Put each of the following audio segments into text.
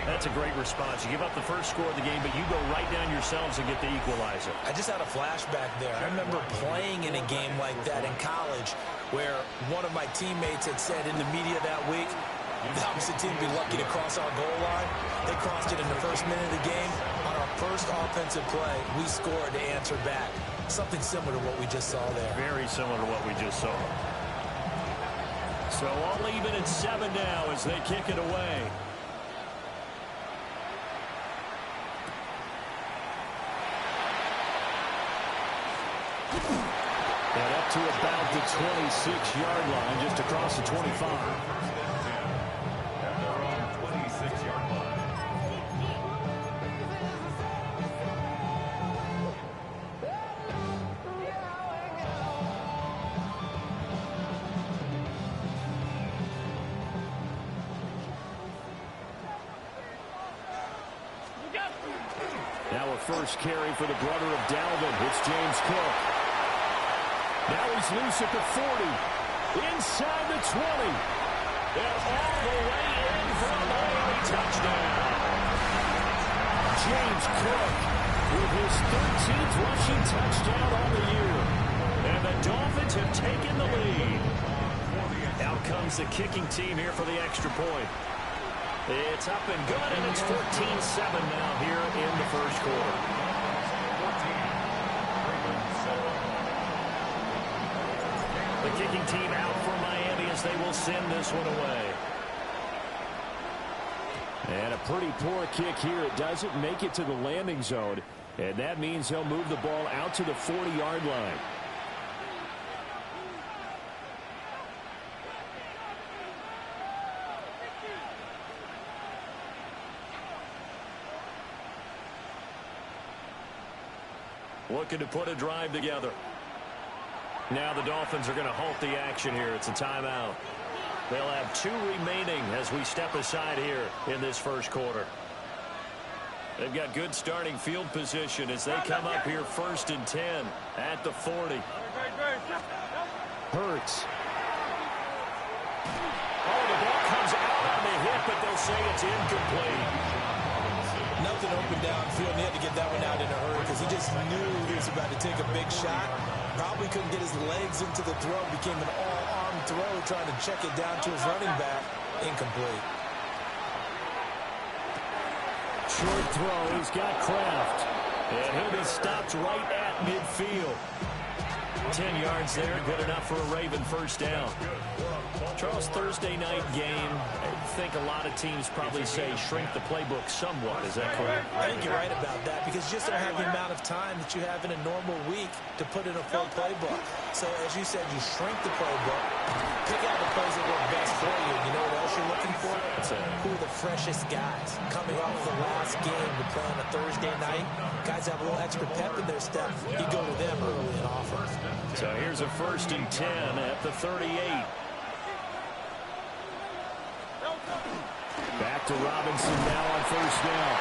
That's a great response. You give up the first score of the game, but you go right down yourselves and get the equalizer. I just had a flashback there. I remember playing in a game like that in college where one of my teammates had said in the media that week, the opposite team would be lucky to cross our goal line. They crossed it in the first minute of the game. On our first offensive play, we scored to answer back. Something similar to what we just saw there. Very similar to what we just saw. So all even at 7 now as they kick it away. And up to about the 26-yard line, just across the 25. Now a first carry for the brother of Dalvin. It's James Cook. Now he's loose at the 40. Inside the 20. And all the way in for a Miami touchdown. James Cook with his 13th rushing touchdown on the year. And the Dolphins have taken the lead. Out comes the kicking team here for the extra point. It's up and good, and it's 14-7 now here in the first quarter. The kicking team out for Miami as they will send this one away. And a pretty poor kick here. It doesn't make it to the landing zone, and that means he'll move the ball out to the 40-yard line. Looking to put a drive together. Now the Dolphins are going to halt the action here. It's a timeout. They'll have 2 remaining as we step aside here in this first quarter. They've got good starting field position as they come up here 1st and 10 at the 40. Hurts. Oh, the ball comes out on the hit, but they'll say it's incomplete. Nothing open downfield, and he had to get that one out in a hurry because he just knew he was about to take a big shot. Probably couldn't get his legs into the throw. Became an all-arm throw, trying to check it down to his running back. Incomplete. Short throw. He's got Kraft. And he'll be stopped right at midfield. 10 yards there, good enough for a Raven first down. Charles, Thursday night game, I think a lot of teams probably say shrink the playbook somewhat. Is that correct? I think you're right about that because you just don't have the amount of time that you have in a normal week to put in a full playbook. So, as you said, you shrink the playbook, pick out the plays that work best for you. You know what else you're looking for? Who are the freshest guys coming off the last game to play on a Thursday night? Guys have a little extra pep in their step. You go to them early in offense. So here's a 1st and 10 at the 38. Back to Robinson now on 1st down.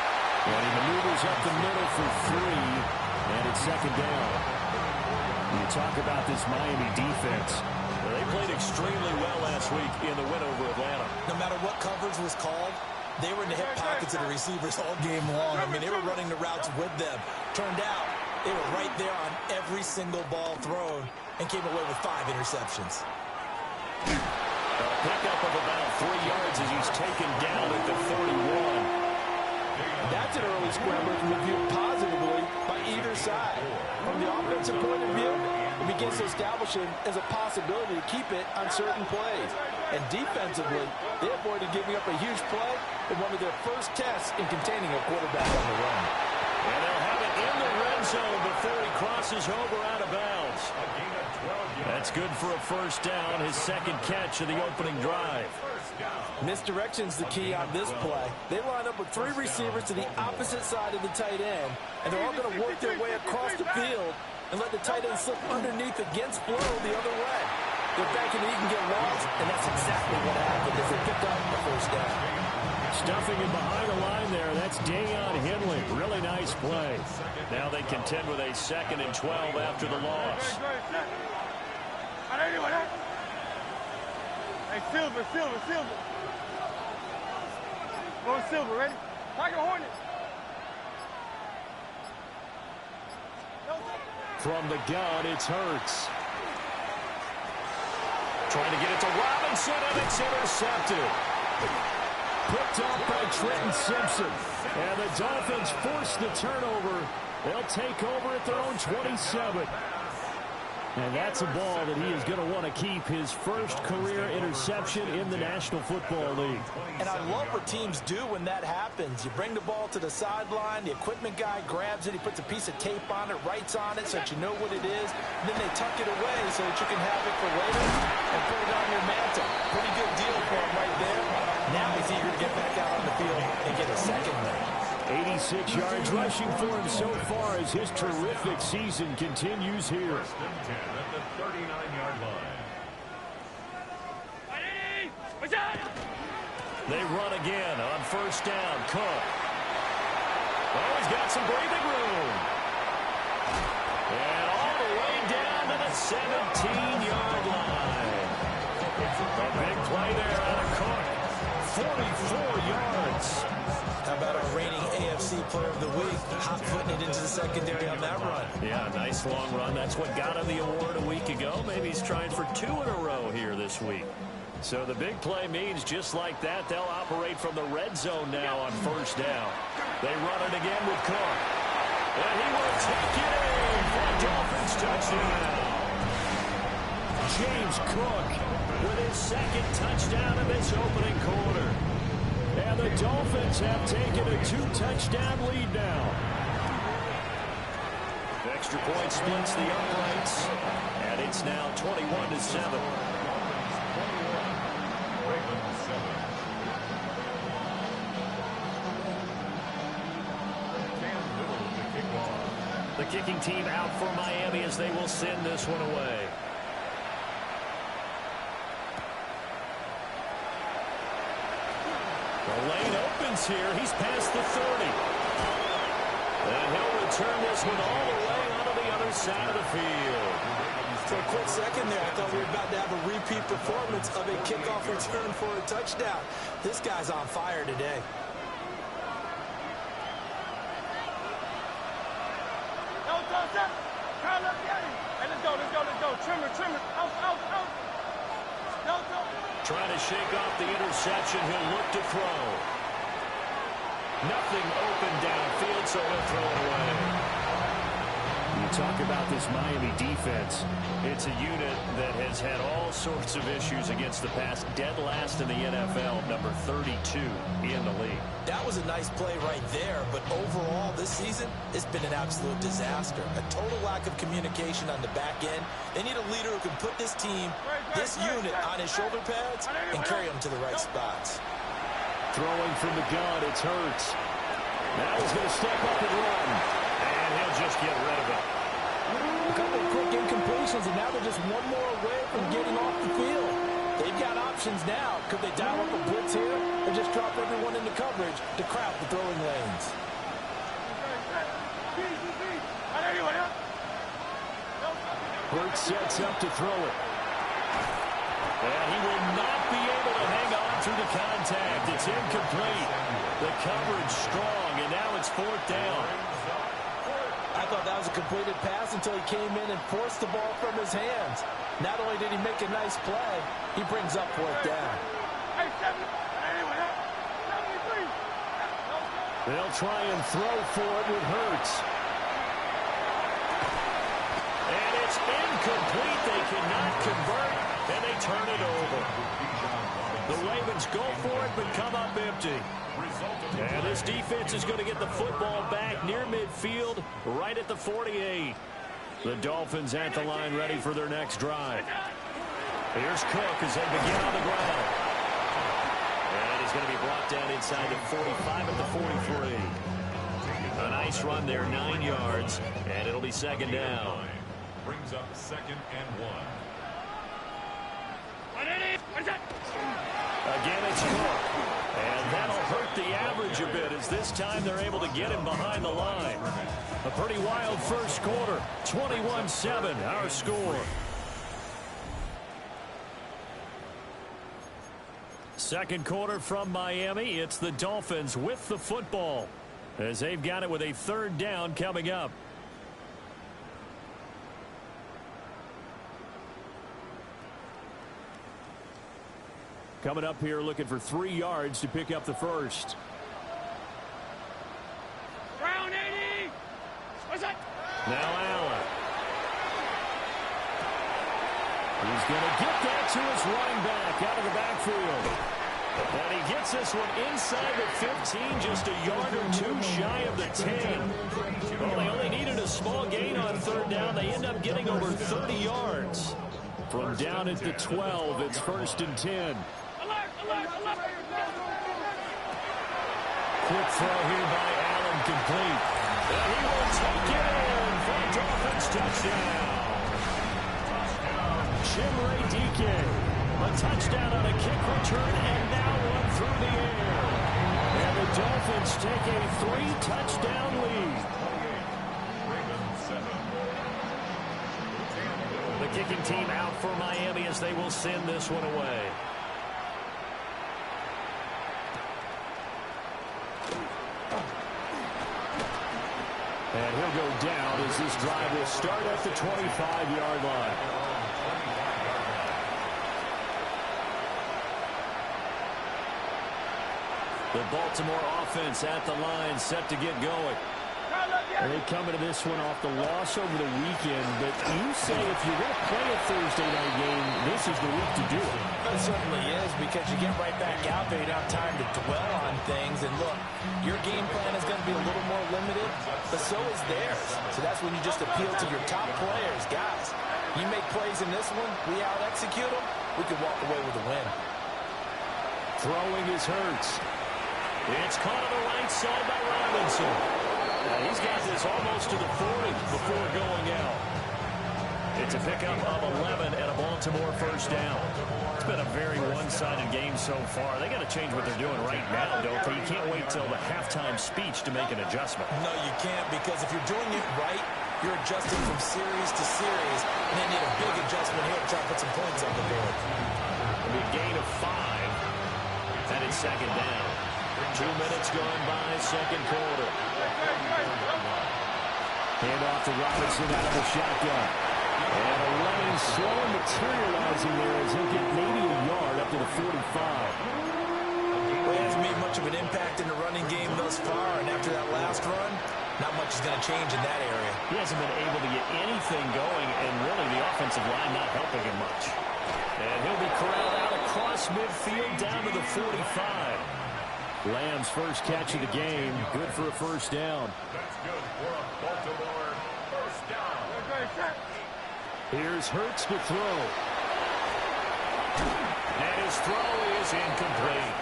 And he maneuvers up the middle for 3. And it's 2nd down. You talk about this Miami defense. Well, they played extremely well last week in the win over Atlanta. No matter what coverage was called, they were in the hip pockets of the receivers all game long. I mean, they were running the routes with them. Turned out they were right there on every single ball thrown and came away with 5 interceptions. A pickup of about 3 yards as he's taken down at the 31. That's an early scrambler to be viewed positively by either side. From the offensive point of view, it begins to establish it as a possibility to keep it on certain plays. And defensively, they avoided giving up a huge play in one of their first tests in containing a quarterback on the run. And they'll have it in the red zone before he crosses over out of bounds. That's good for a 1st down, his 2nd catch of the opening drive. Misdirection's the key on this play. They line up with 3 receivers to the opposite side of the tight end, and they're all going to work their way across the field and let the tight end slip underneath against flow the other way. They're banking that he can get lost, and that's exactly what happened as they picked up the 1st down. Stuffing him behind the line there. That's Dayon Henley. Really nice play. Now they contend with a 2nd and 12 after the loss. Hey, Silver. Go Silver, ready? From the gun, it's Hurts. Trying to get it to Robinson, and it's intercepted. Picked up by Trenton Simpson. And the Dolphins force the turnover. They'll take over at their own 27. And that's a ball that he is going to want to keep, his first career interception in the National Football League. And I love what teams do when that happens. You bring the ball to the sideline, the equipment guy grabs it, he puts a piece of tape on it, writes on it so that you know what it is, and then they tuck it away so that you can have it for later and put it on your mantle. Pretty good deal for him right there. Now he's eager to get back out on the field and get a second there. 86 yards rushing for him so far as his terrific season continues here. At the 39-yard line. They run again on first down. Cook. Oh, he's got some breathing room. And all the way down to the 17-yard line. A big play there out of Cook. 44 yards. How about our reigning AFC Player of the Week, hot-footing it into the secondary on that run? Yeah, nice long run. That's what got him the award a week ago. Maybe he's trying for 2 in a row here this week. So the big play means just like that, they'll operate from the red zone now on first down. They run it again with Cook. And he will take it in for a Dolphins touchdown. James Cook with his second touchdown of this opening quarter. And the Dolphins have taken a 2-touchdown lead now. Extra point splits the uprights, and it's now 21-7. The kicking team out for Miami as they will send this one away. The lane opens here. He's past the 30. And he'll return this one all the way onto the other side of the field. For a quick second there, I thought we were about to have a repeat performance of a kickoff return for a touchdown. This guy's on fire today. Trimmer. Out. Trying to shake off the interception. He'll look to throw. Nothing open downfield, so he'll throw it away. You talk about this Miami defense. It's a unit that has had all sorts of issues against the pass. Dead last in the NFL, number 32 in the league. That was a nice play right there, but overall this season, it's been an absolute disaster. A total lack of communication on the back end. They need a leader who can put this team, this unit on his shoulder pads and carry them to the right spots. Throwing from the gun, it's Hurts. Now he's going to step up and run. And he'll just get rid of it. A couple of quick incompletions, and now they're just one more away from getting off the field. They've got options now. Could they dial up a blitz here or just drop everyone into coverage to crowd the throwing lanes? Hurts sets up to throw it. And he will not be able to hang on through the contact. It's incomplete. The coverage strong, and now it's 4th down. I thought that was a completed pass until he came in and forced the ball from his hands. Not only did he make a nice play, he brings up 4th down. They'll try and throw for it with Hurts. And it's incomplete. They cannot convert, and they turn it over. The Ravens go for it, but come up empty. And this defense is going to get the football back near midfield, right at the 48. The Dolphins at the line, ready for their next drive. Here's Cook as they begin on the ground. And he's going to be brought down inside the 45 at the 43. A nice run there, 9 yards, and it'll be 2nd down. Brings up 2nd and 1. Again, it's Cook. And that'll hurt the average a bit as this time they're able to get him behind the line. A pretty wild first quarter. 21-7, our score. Second quarter from Miami. It's the Dolphins with the football as they've got it with a third down coming up. Coming up here looking for 3 yards to pick up the first. Brown 80. What's that? Now Allen. He's going to get that to his running back out of the backfield. And he gets this one inside the 15, just a yard or 2 shy of the 10. Well, they only needed a small gain on third down. They end up getting over 30 yards. From down at the 12, it's 1st and 10. Quick throw here by Allen, complete. And he will take it in for a Dolphins touchdown. Chimere Dike, a touchdown on a kick return, and now one through the air. And the Dolphins take a 3-touchdown lead. The kicking team out for Miami as they will send this one away. And he'll go down as this drive will start at the 25-yard line. The Baltimore offense at the line, set to get going. They come into this one off the loss over the weekend, but you say if you're going to play a Thursday night game, this is the week to do it. It certainly is, because you get right back out there. You don't have time to dwell on things. And look, your game plan is going to be a little more limited, but so is theirs. So that's when you just appeal to your top players. Guys, you make plays in this one, we out-execute them, we could walk away with a win. Throwing is Hurts. It's caught on the right side by Robinson. He's got this almost to the 40 before going out. It's a pickup of 11 and a Baltimore first down. It's been a very one-sided game so far. They got to change what they're doing right now, don't they? You can't wait till the halftime speech to make an adjustment. No, you can't, because if you're doing it right, you're adjusting from series to series, and they need a big adjustment here to try to put some points on the board. It'll be a gain of 5, and it's second down. 2 minutes gone by, second quarter. Hand off to Robinson out of the shotgun. And a running slow materializing there as he'll get maybe a yard up to the 45. Well, he hasn't made much of an impact in the running game thus far, and after that last run, not much is going to change in that area. He hasn't been able to get anything going, and really the offensive line not helping him much. And he'll be corralled out across midfield down to the 45. Lamb's first catch of the game, good for a first down. That's good for a Baltimore first down. Here's Hurts to throw. And his throw is incomplete.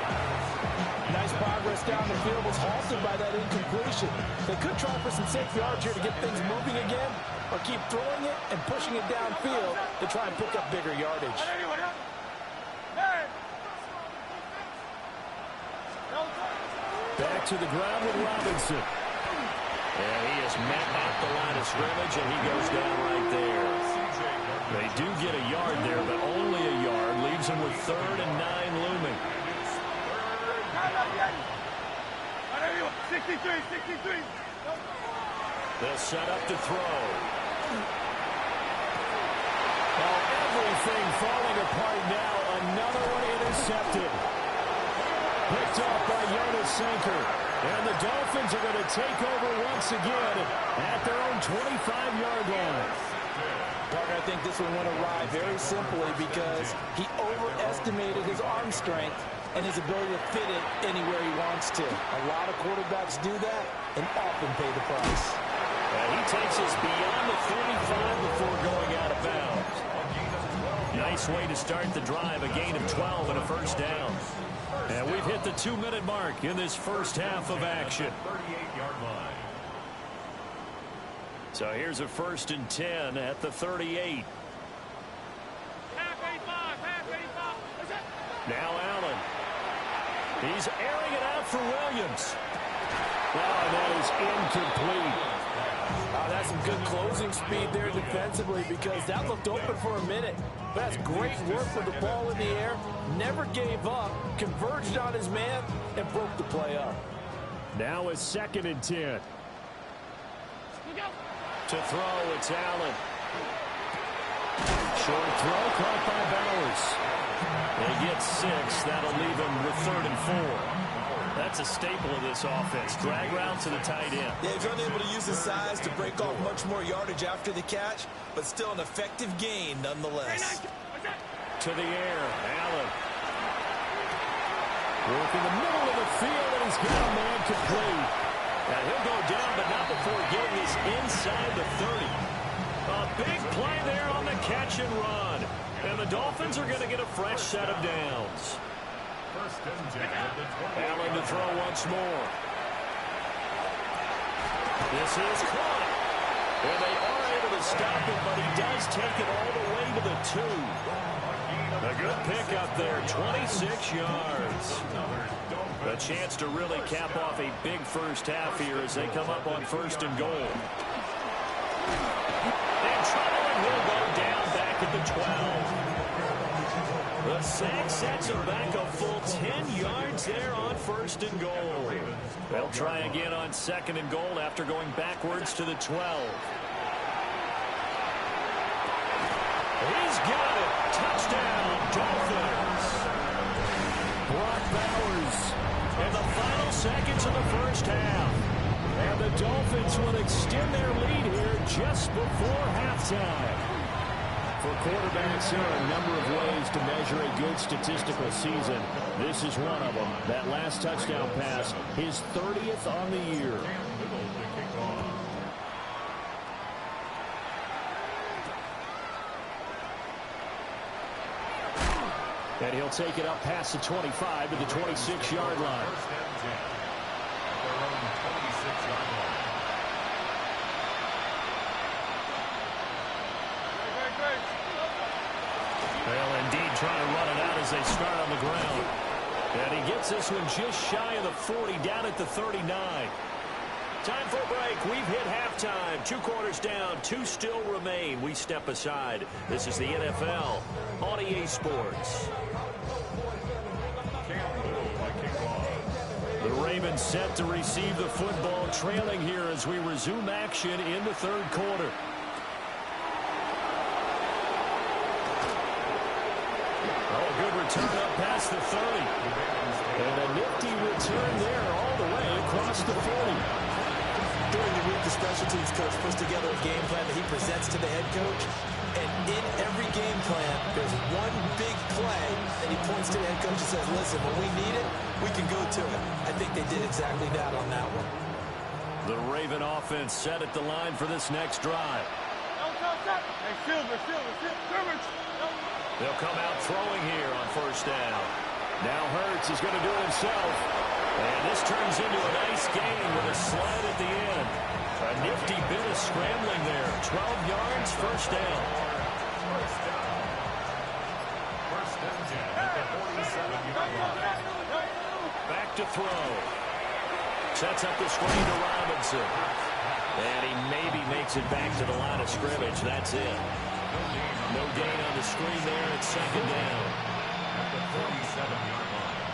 Nice progress down the field was halted by that incompletion. They could try for some safe yards here to get things moving again, or keep throwing it and pushing it downfield to try and pick up bigger yardage. Back to the ground with Robinson. And he is met at the line of scrimmage, and he goes down right there. They do get a yard there, but only a yard. Leaves him with 3rd and 9 looming. 63. They'll set up to throw. Oh, everything falling apart now. Another one intercepted. Picked off by Jonas Sanker. And the Dolphins are going to take over once again at their own 25-yard line. Parker, I think this one went awry very simply because he overestimated his arm strength and his ability to fit it anywhere he wants to. A lot of quarterbacks do that and often pay the price. He takes us beyond the 35 before going out of bounds. Nice way to start the drive, a gain of 12 and a first down. And we've hit the 2-minute mark in this first half of action. 38-yard line. So here's a 1st and 10 at the 38. Now Allen. He's airing it out for Williams. Oh, that is incomplete. That's some good closing speed there defensively because that looked open for a minute. But that's great work with the ball in the air. Never gave up, converged on his man, and broke the play up. Now it's 2nd and 10. To throw, it's Allen. Short throw caught by Bowers. They get 6. That'll leave him with 3rd and 4. That's a staple of this offense. Drag route to the tight end. Yeah, he's unable to use his size to break off much more yardage after the catch, but still an effective gain nonetheless. To the air, Allen. Work in the middle of the field, and he's got a man complete. Now he'll go down, but not before getting his inside the 30. A big play there on the catch and run. And the Dolphins are going to get a fresh set of downs. Allen to throw once more. This is caught. And they are able to stop it, but he does take it all the way to the 2. A good pickup there, 26 yards. A chance to really cap off a big first half here as they come up on 1st and goal. And Trevor will go down back at the 12. The sack sets him back a full 10 yards there on 1st and goal. They'll try again on 2nd and goal after going backwards to the 12. He's got it. Touchdown, Dolphins. Brock Bowers in the final seconds of the first half. And the Dolphins will extend their lead here just before halftime. For quarterbacks, there are a number of ways to measure a good statistical season. This is one of them. That last touchdown pass, his 30th on the year. And he'll take it up past the 25 to the 26-yard line. Well, indeed, trying to run it out as they start on the ground. And he gets this one just shy of the 40, down at the 39. Time for a break. We've hit halftime. 2 quarters down, 2 still remain. We step aside. This is the NFL on EA Sports. The Ravens set to receive the football, trailing here as we resume action in the 3rd quarter. Return up past the 30. And a nifty return there all the way across the 40. During the week, the special teams coach puts together a game plan that he presents to the head coach. And in every game plan, there's one big play that he points to the head coach and says, listen, when we need it, we can go to it. I think they did exactly that on that one. The Raven offense set at the line for this next drive. They'll come out throwing here on 1st down. Now Hurts is going to do it himself. And this turns into a nice gain with a slide at the end. A nifty bit of scrambling there. 12 yards, 1st down. Back to throw. Sets up the screen to Robinson. And he maybe makes it back to the line of scrimmage. That's it. No gain on the screen there. It's 2nd down. At the 47-yard line.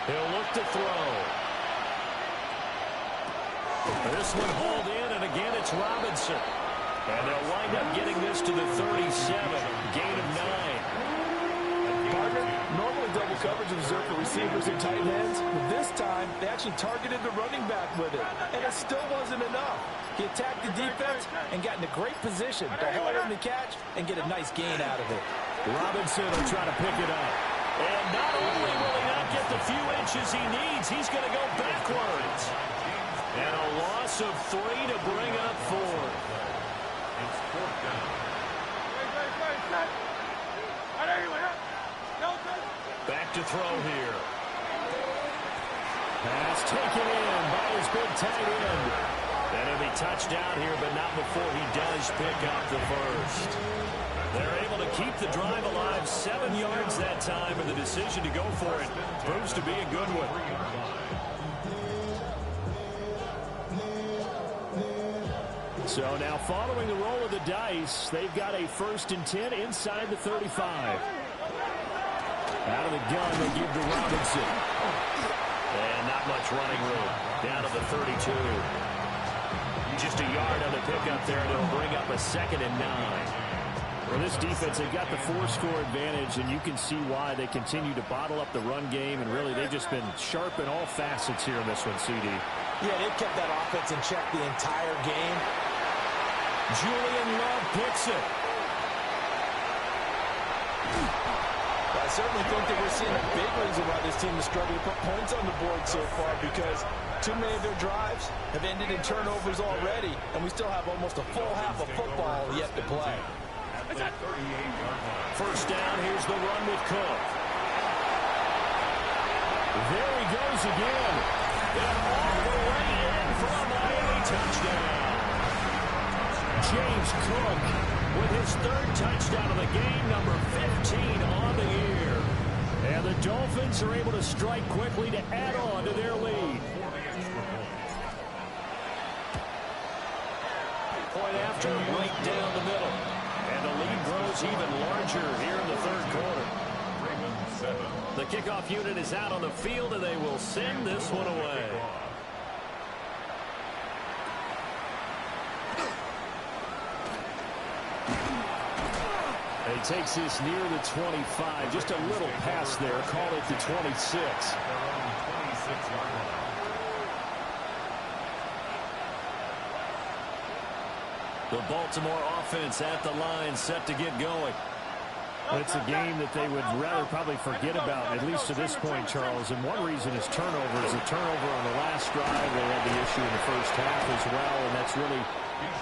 He'll look to throw. This one hauled in, and again it's Robinson. And they'll wind up getting this to the 37. Gain of 9. Partner, normally double coverage is reserved for receivers and tight ends. This time, they actually targeted the running back with it. And it still wasn't enough. He attacked the defense and got in a great position to haul in the catch and get a nice gain out of it. Robinson will try to pick it up. And not only will he not get the few inches he needs, he's going to go backwards. And a loss of 3 to bring up 4. It's 4th down. Back to throw here. Pass taken in by his big tight end. And he'll be touched down here, but not before he does pick up the first. They're able to keep the drive alive, 7 yards that time, and the decision to go for it proves to be a good one. So now following the roll of the dice, they've got a 1st and 10 inside the 35. Out of the gun, they give to Robinson. And not much running room. Down to the 32. Just a yard on the pickup there, and it'll bring up a 2nd and 9. Well, this defense, they've got the 4-score advantage, and you can see why they continue to bottle up the run game, and really they've just been sharp in all facets here in this one, CD. Yeah, they've kept that offense in check the entire game. Julian Love picks it. I certainly think that we're seeing a big reason why this team is struggling to put points on the board so far, because too many of their drives have ended in turnovers already, and we still have almost a full half of football yet to play. First down, here's the run with Cook. There he goes again. And all the way in for a Miami touchdown. James Cook with his 3rd touchdown of the game, number 15 on the year. And the Dolphins are able to strike quickly to add on to their lead. Point after, right down the middle. And the lead grows even larger here in the 3rd quarter. The kickoff unit is out on the field, and they will send this one away. And he takes this near the 25. Just a little pass there. Call it the 26. The Baltimore offense at the line, set to get going. It's a game that they would rather probably forget about, at least to this point, Charles. And one reason is turnovers. A turnover on the last drive. They had the issue in the first half as well, and that's really,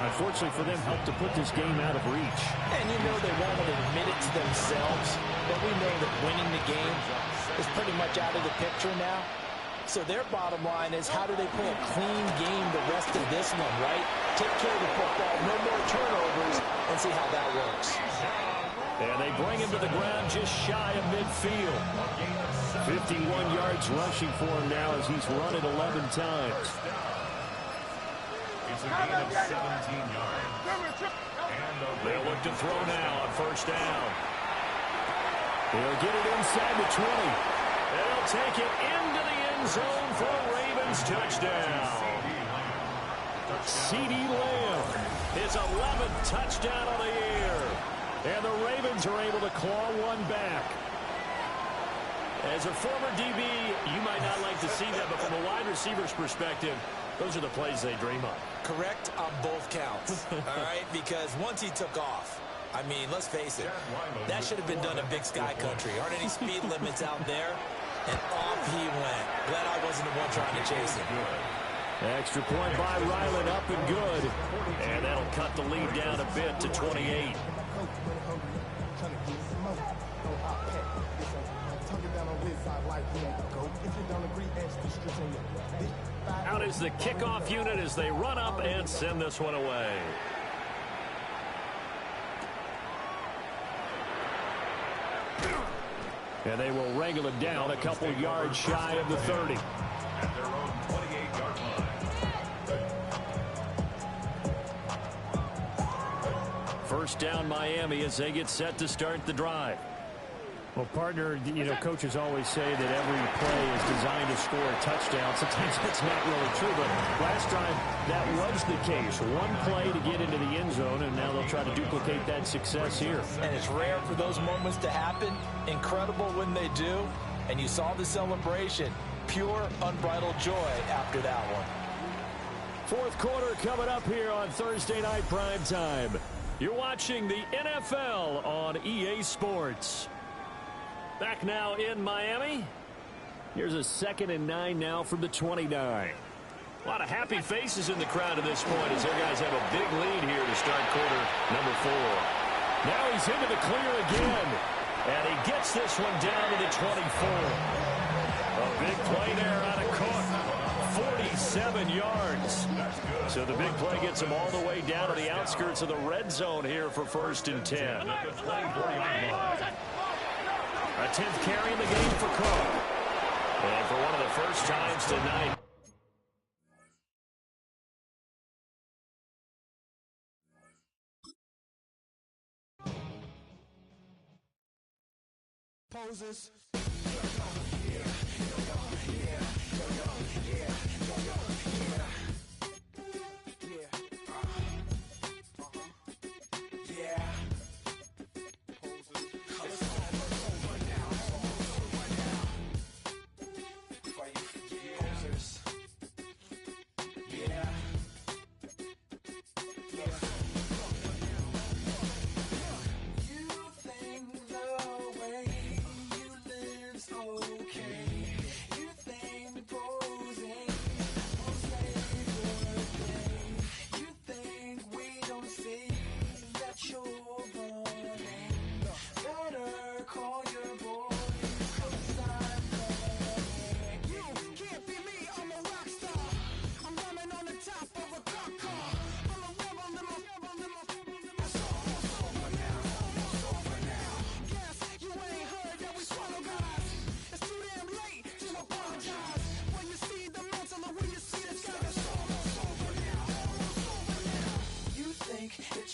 unfortunately for them, helped to put this game out of reach. And you know they won't admit it to themselves, but we know that winning the game is pretty much out of the picture now. So their bottom line is, how do they play a clean game the rest of this one, right? Take care of the football, no more turnovers, and see how that works. And they bring him to the ground just shy of midfield. 51 yards rushing for him now as he's run it 11 times. It's a gain of 17 yards. They'll look to throw now on 1st down. They'll get it inside the 20. They'll take it into the end zone for a Ravens touchdown. CeeDee Lamb, his 11th touchdown of the year. And the Ravens are able to claw one back. As a former DB, you might not like to see that, but from a wide receiver's perspective, those are the plays they dream of. Correct on both counts, all right? Because once he took off, I mean, let's face it, that should have been done in Big Sky Country. Aren't any speed limits out there? And off he went. Glad I wasn't the one trying to chase him. Extra point by Ryland, up and good. And that'll cut the lead down a bit to 28. Out is the kickoff unit as they run up and send this one away. And they will wrangle it down a couple yards shy of the 30. At their own 28-yard line. First down Miami as they get set to start the drive. Well, partner, you know, coaches always say that every play is designed to score a touchdown. Sometimes that's not really true, but last time that was the case. One play to get into the end zone, and now they'll try to duplicate that success here. And it's rare for those moments to happen. Incredible when they do. And you saw the celebration. Pure, unbridled joy after that one. Fourth quarter coming up here on Thursday Night Prime Time. You're watching the NFL on EA Sports. Back now in Miami. Here's a 2nd and 9 now from the 29. A lot of happy faces in the crowd at this point as their guys have a big lead here to start quarter number 4. Now he's into the clear again. And he gets this one down to the 24. A big play there out of Cook. 47 yards. So the big play gets him all the way down to the outskirts of the red zone here for 1st and 10. A 10th carry in the game for Cook. And for one of the first times tonight, poses.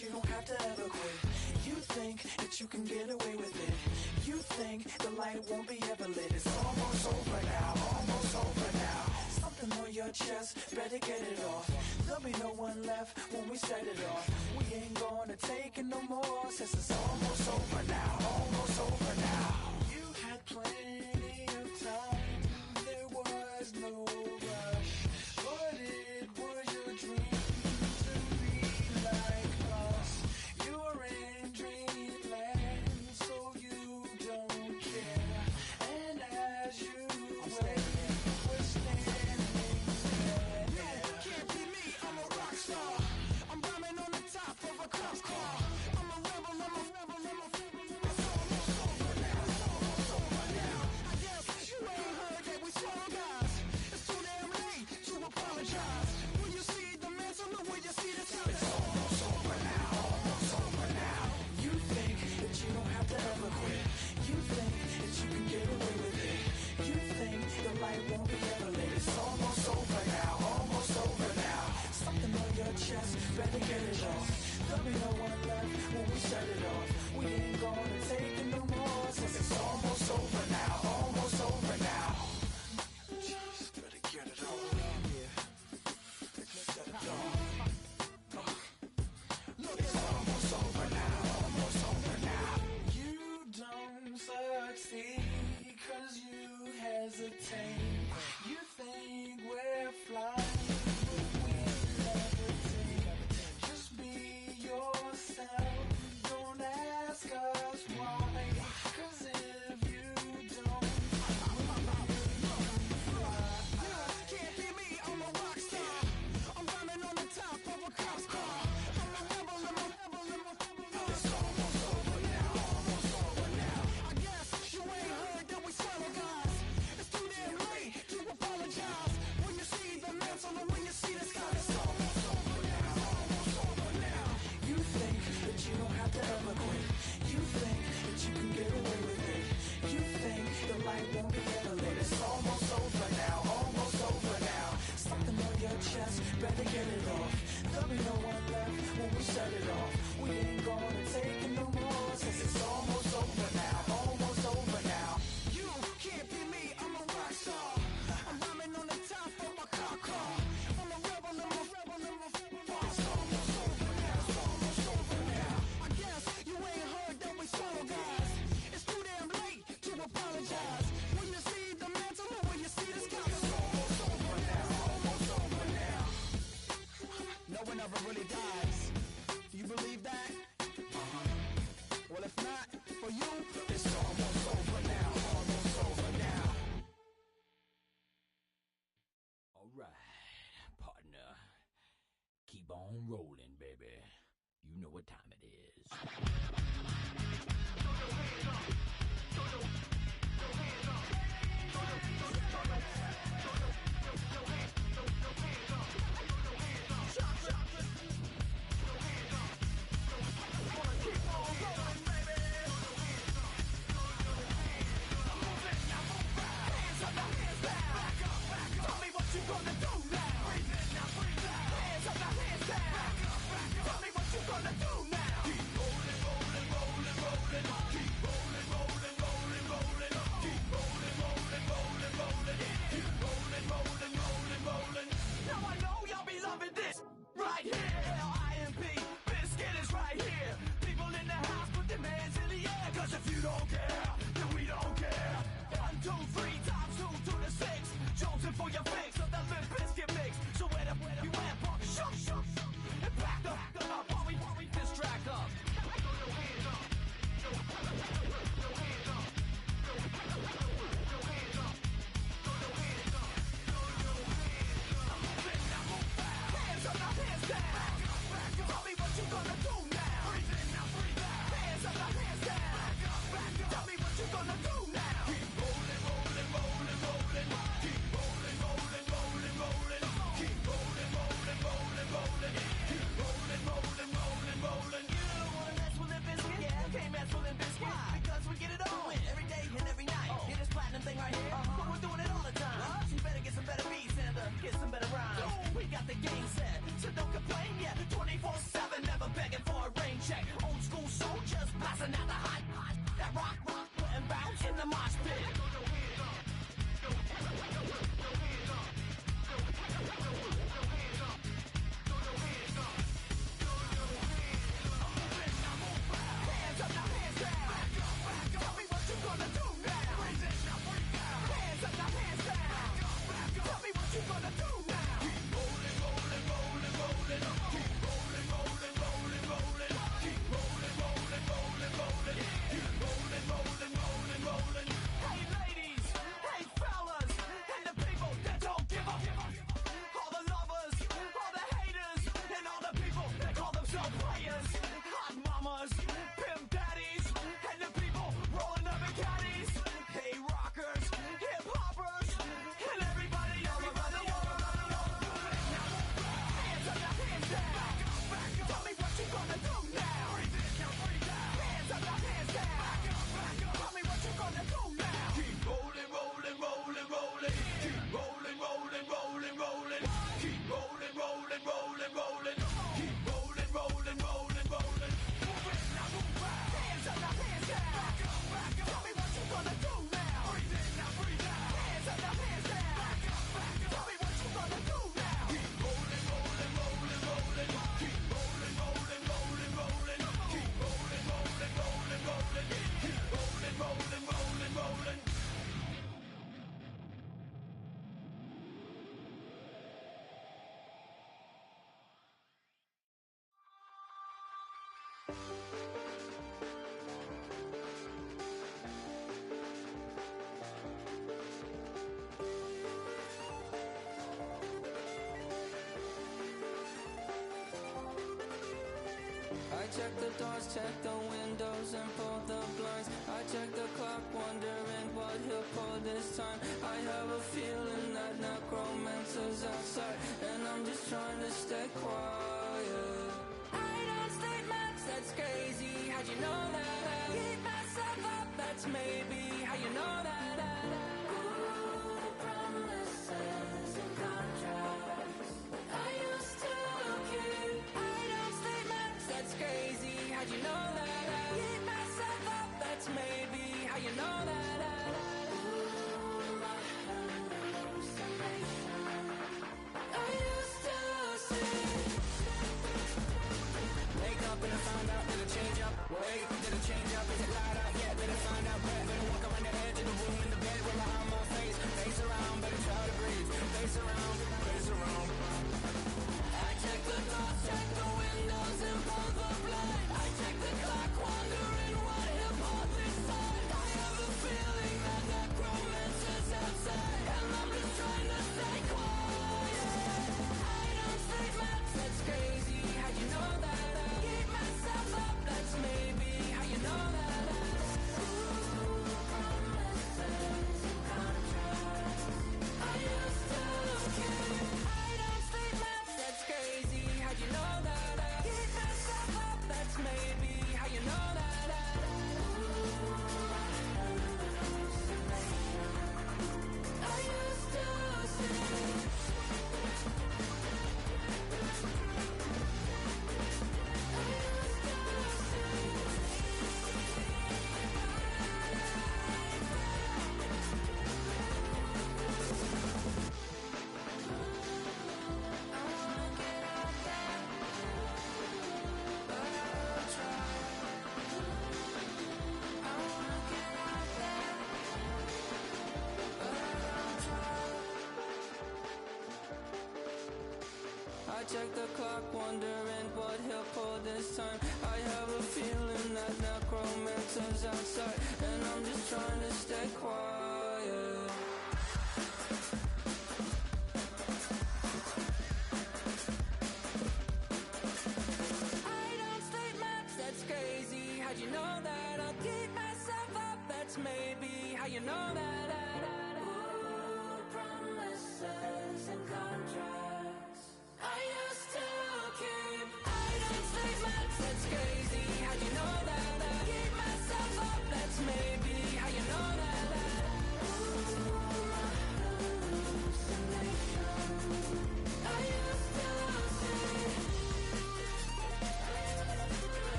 You don't have to ever quit. You think that you can get away with it. You think the light won't be ever lit. It's almost over now, almost over now. Something on your chest, better get it off. There'll be no one left when we set it off. We ain't gonna take it no more, since it's almost over now, almost over now. You had plenty of time, there was no rush, but it was your dream to be like us. You're in dreamland, so you don't care. And as you wait, we're standing there. You can't be me, I'm a rock star. I'm rhyming on the top of a cop car. I'm a rebel, I'm a rebel, I'm a rebel. It's almost over now, it's almost over now. I guess you ain't heard that we swallow guys. It's too damn late to apologize. When you see the mantle, look when you see the sun. It's almost over now, almost over now. You think that you don't have to ever quit. You think that you can get away with it. You think the light won't be ever lit. It's almost over now, almost over now. Something on your chest, better get it off. There'll be no one left when we set it off. We ain't gonna take it no more, since it's almost over now, almost over now. Just better get it off. Set it off. Look, it's almost over now, almost over now. You don't succeed 'cause you hesitate. You think we're flying, but we levitate. Just be yourself, don't ask us why. 'Cause if you don't, can't be me, I'm a rock star. I'm running on the top of a cop's car. I'm a rebel, I'm a rebel, I'm a rebel. It's almost over now, almost over now. I guess you ain't heard that we swallow guys. It's too damn late to apologize. When you see the mantle and when you see the sky, it's almost over now, almost over now. You think that you don't have to ever quit. You think that you can get away with it. You think the light won't be ever lit. It's almost over now, almost over now. Something on your chest, better get it off. There'll be no one left when we set it off. We ain't gonna take it no more, since it's almost over now, almost over now. You can't be me, I'm a rock star. I'm rhyming on the top of my car. I'm a rebel, I'm a rebel, I'm a rebel. It's almost over now, it's almost over now. I guess you ain't heard that we swallow guys. It's too damn late to apologize. When you see the mantle or when you see the sky, it's almost over now, almost over now. No one ever really dies. Do you believe that? Well, if not, for you, it's almost over now, almost over now. All right, partner. Keep on rolling, baby. You know what time it is. Tell me what you gonna do now. Keep rolling, rolling, rolling. I check the doors, check the windows, and pull the blinds. I check the clock, wondering what he'll pull this time. I have a feeling that necromancer's outside, and I'm just trying to stay quiet. I don't stay much, that's crazy. How'd you know that? I keep myself up, that's maybe how you know that. Ooh, promises and contracts I used to keep. I don't stay much, that's crazy. How'd you know that? I keep myself up, that's maybe how you know that. Ooh, my hallucination I used to see. Wake up and I found out, did it change up? Wait, did it change up? Is it light up? Yeah, did it find out? Better walk around the edge of the room in the bed with behind my face. Face around, better try to breathe. Face around, face around. I check the doors, check the windows, and pull the blind. I check the clock, wondering what he'll pull this time. I have a feeling that necromancer's outside, and I'm just trying to stay quiet. I don't stay much, that's crazy. How'd you know that? I keep myself up, that's maybe how you know that. Ooh, promises and contracts I used to keep. I don't stay much, that's crazy. How'd you know that? I keep myself up, that's maybe how you know that. Ooh, my hallucination I used to see. I check the clock, wondering what he'll pull this time. I have a feeling that necromancer's outside, and I'm just trying to stay quiet. I don't stay much, that's crazy. How'd you know that? I'll keep myself up, that's maybe how you know that. Ooh, promises and contracts I used to keep. I don't stay much, that's crazy. How'd you know that? I keep myself up, that's maybe how you know that. Ooh, my hallucination I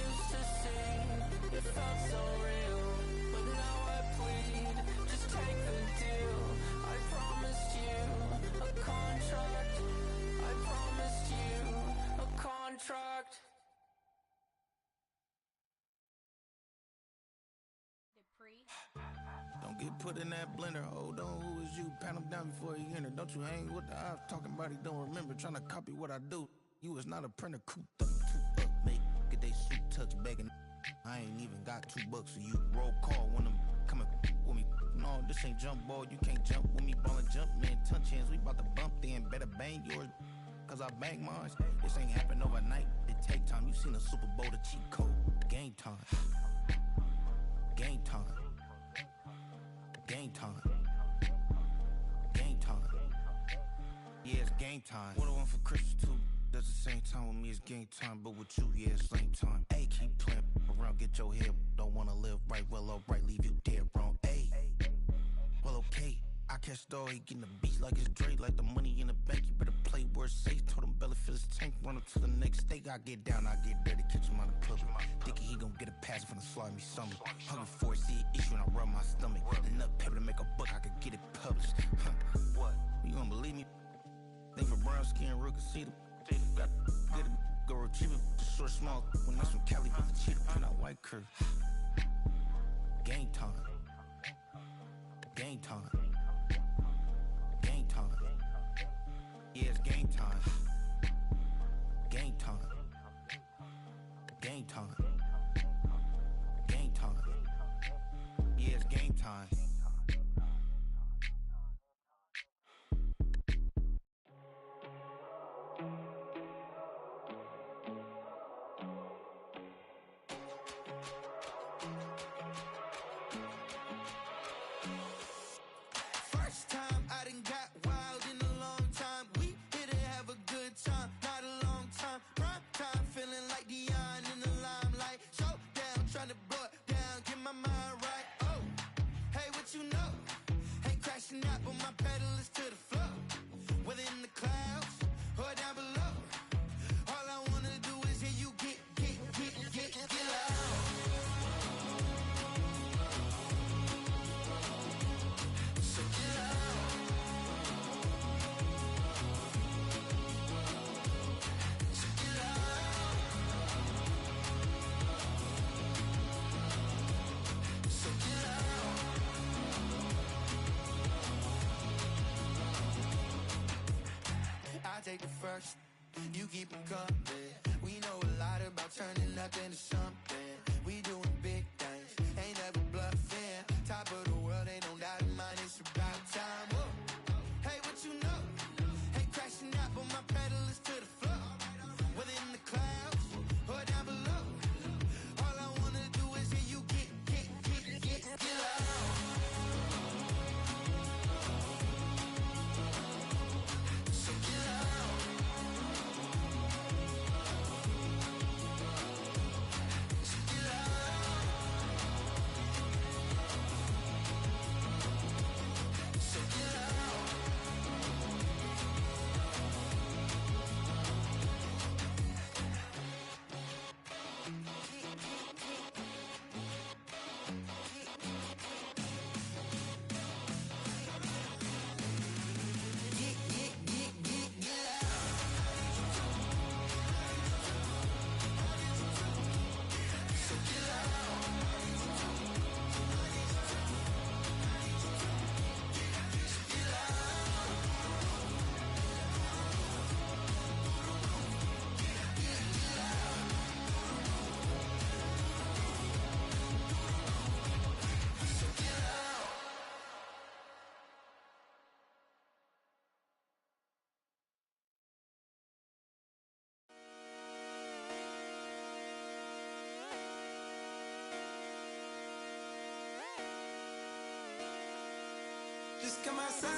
used to see. It felt so real, but now I plead, just take the deal. I promised you a contract. I promised you a contract. Don't get put in that blender. Hold on, who is you? Pat him down before he enter. Don't you hang with the ops talking about he don't remember. Trying to copy what I do. You is not a printer. Cooped up, make get they suit touch begging. I ain't even got $2 for you. Roll call when I'm coming with me. No, this ain't jump ball. You can't jump with me. Ballin' jump, man. Touch hands. We bout to bump then. Better bang yours, cause I bang mine. This ain't happen overnight. It take time. You seen a Super Bowl, the cheat code. Game time. Game time. Game time. Game time. Yeah, it's game time. What I want for Christmas too. Does the same time with me, it's game time. But with you, yeah, it's lame time. Ayy, keep playing around, get your head. Don't wanna live right, well, alright, leave you dead wrong. Ayy, well, okay. I catch the dog, he getting the beats like it's Dre, like the money in the bank. You better play where it's safe. Told him belly fill his tank, run up to the next steak. I get down, I get dirty, catch him on the public. Thinking he gon' get a pass from the slimy stomach. Hungry for it, see an issue and I rub my stomach. Enough paper to make a book, I could get it published. What? You don't believe me? Think for brown skin, real can see them. Got get it, go retrieve it, just short, small. When that's from Cali, with the cheetah, print out white curve. Game time. Game time. Game time. Yeah, it's game time. Game time. Game time. Game time. Yeah, it's game time. First time I done got wild in a long time. We here to have a good time, not a long time. Prime time, feeling like Dion in the limelight. Showdown, trying to blow it down, get my mind right. Oh, hey, what you know? Ain't crashing out, but my pedal is to the floor. Whether in the clouds or down below, all I wanna do is hear you get loud. So get loud. So get loud. So get loud. I take the first, you keep it coming. We know a lot about turning nothing to something. We doing big things, ain't never bluffing. Top of the world, ain't no doubt in mine, it's about time. Whoa. Hey, what you know? Ain't crashing out, but my pedal is to the floor. Whether in the clouds or down below, all I wanna do is hear you get loud. So get loud. So get loud. So get loud. Get loud. So get loud. So get loud. Get loud. So get loud. Just come outside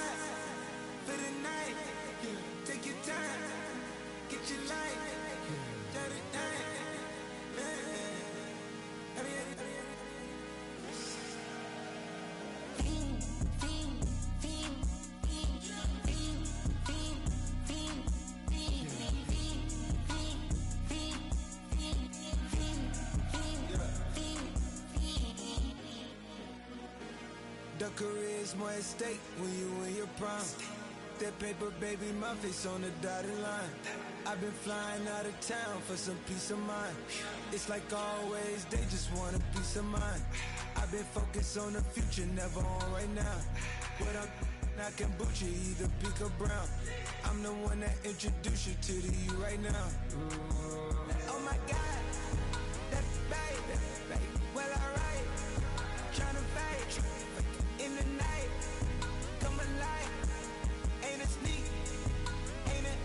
for the night. Take your time, get your light. Let it The career is more at stake when you in your prime. That paper, baby, my face on the dotted line. I've been flying out of town for some peace of mind. It's like always, they just want a peace of mind. I've been focused on the future, never on right now. What I'm not kombucha, either pink or brown. I'm the one that introduced you to the you right now. Oh my God, that baby, well alright. Tryna fight in the night, come alive. Ain't it sneak? Ain't it?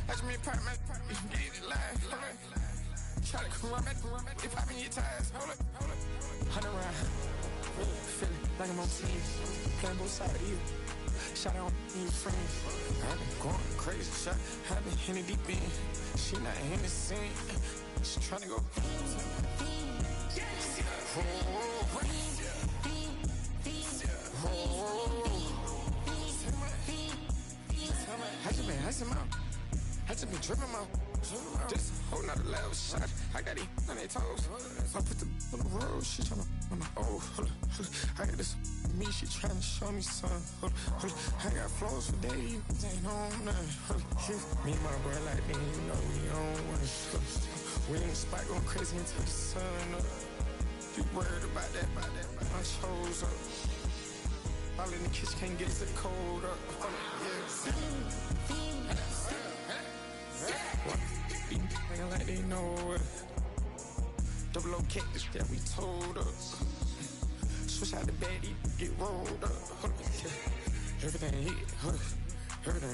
Watch me pop my get it live. Hold up. Try to come back. They popping your tires. Hold up. 100 round. Feeling like I'm on team. Playing both sides of you. Shot on these friends. I been going crazy. Shot, I been hitting deep in. She not in the scene. She tryna go. I just been tripping out. This whole nother level shot. I got these on their toes. I put the on the road. She tryna. Oh, hold up. I got this me. She tryna show me something. Hold up. I got flows for days. Ain't on nothing. Me and my bro like me. You know we on one. We in the spot going crazy until the sun up. You worried about that? My shows up. All in the kitchen can't get it cold up. Nigga like they know it. Double O cactus that we told up. Switch out the bed, get rolled up. Everything hit, everything.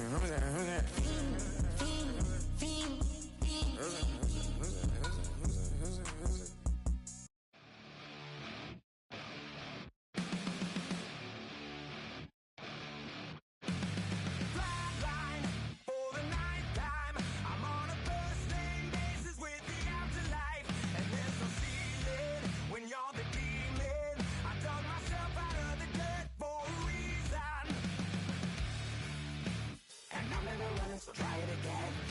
So try it again.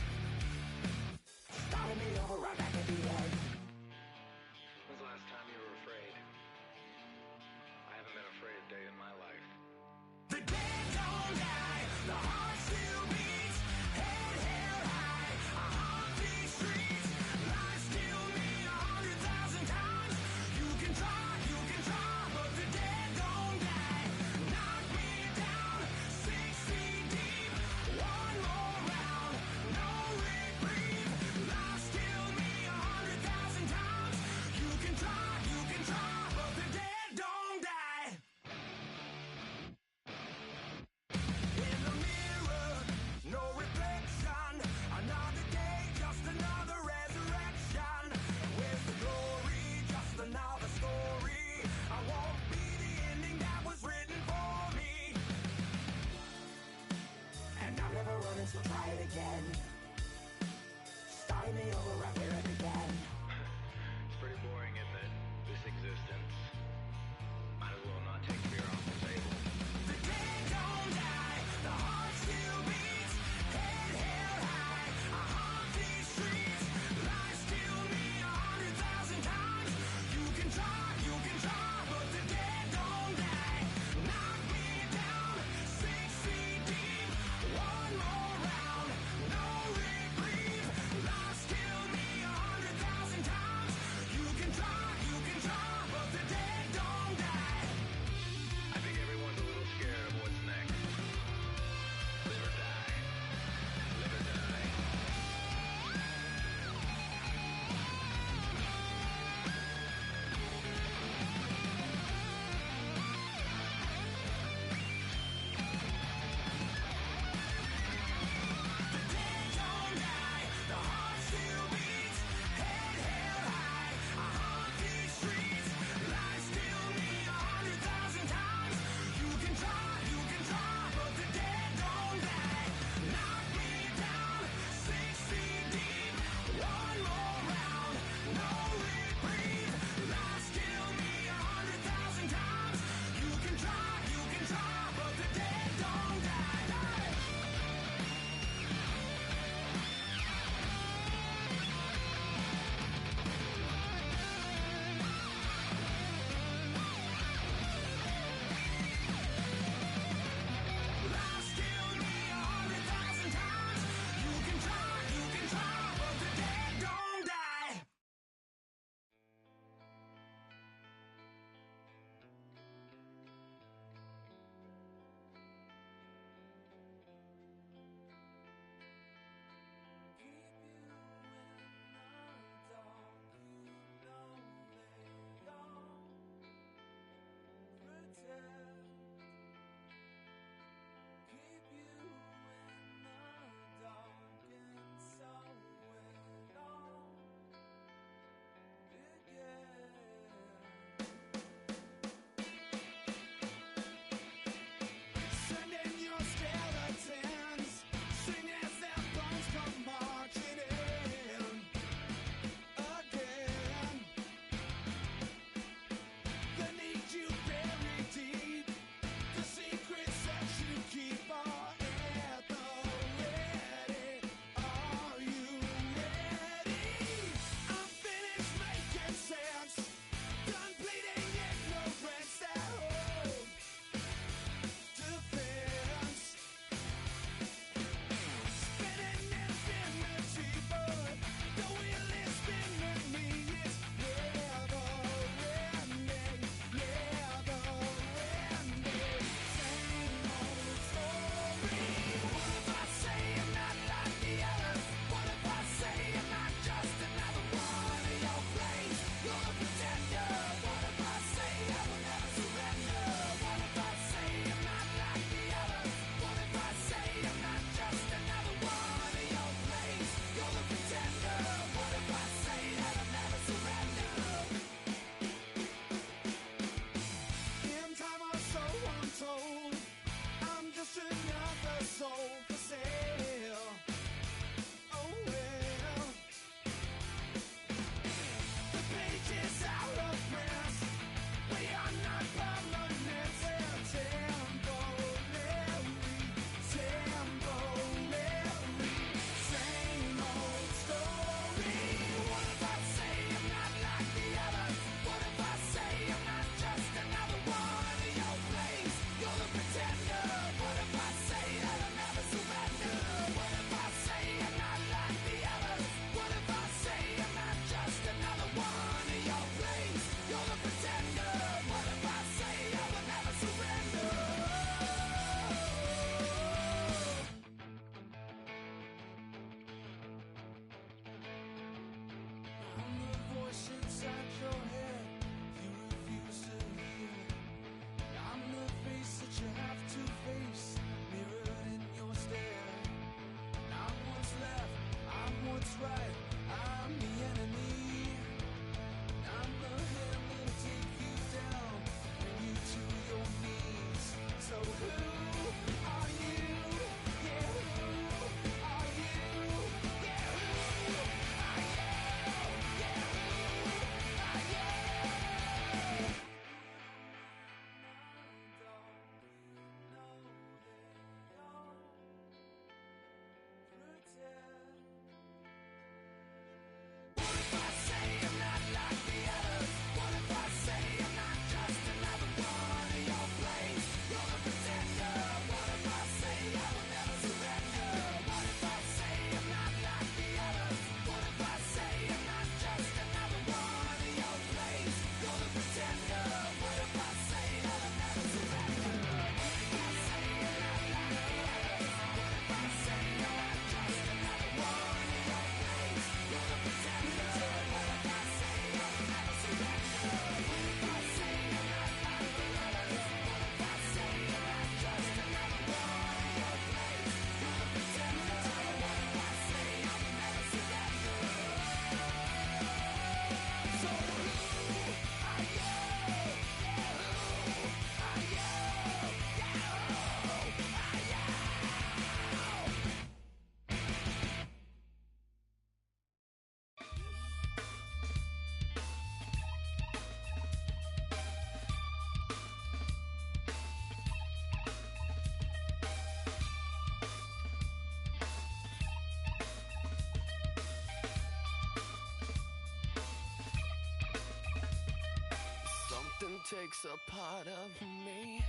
takes a part of me.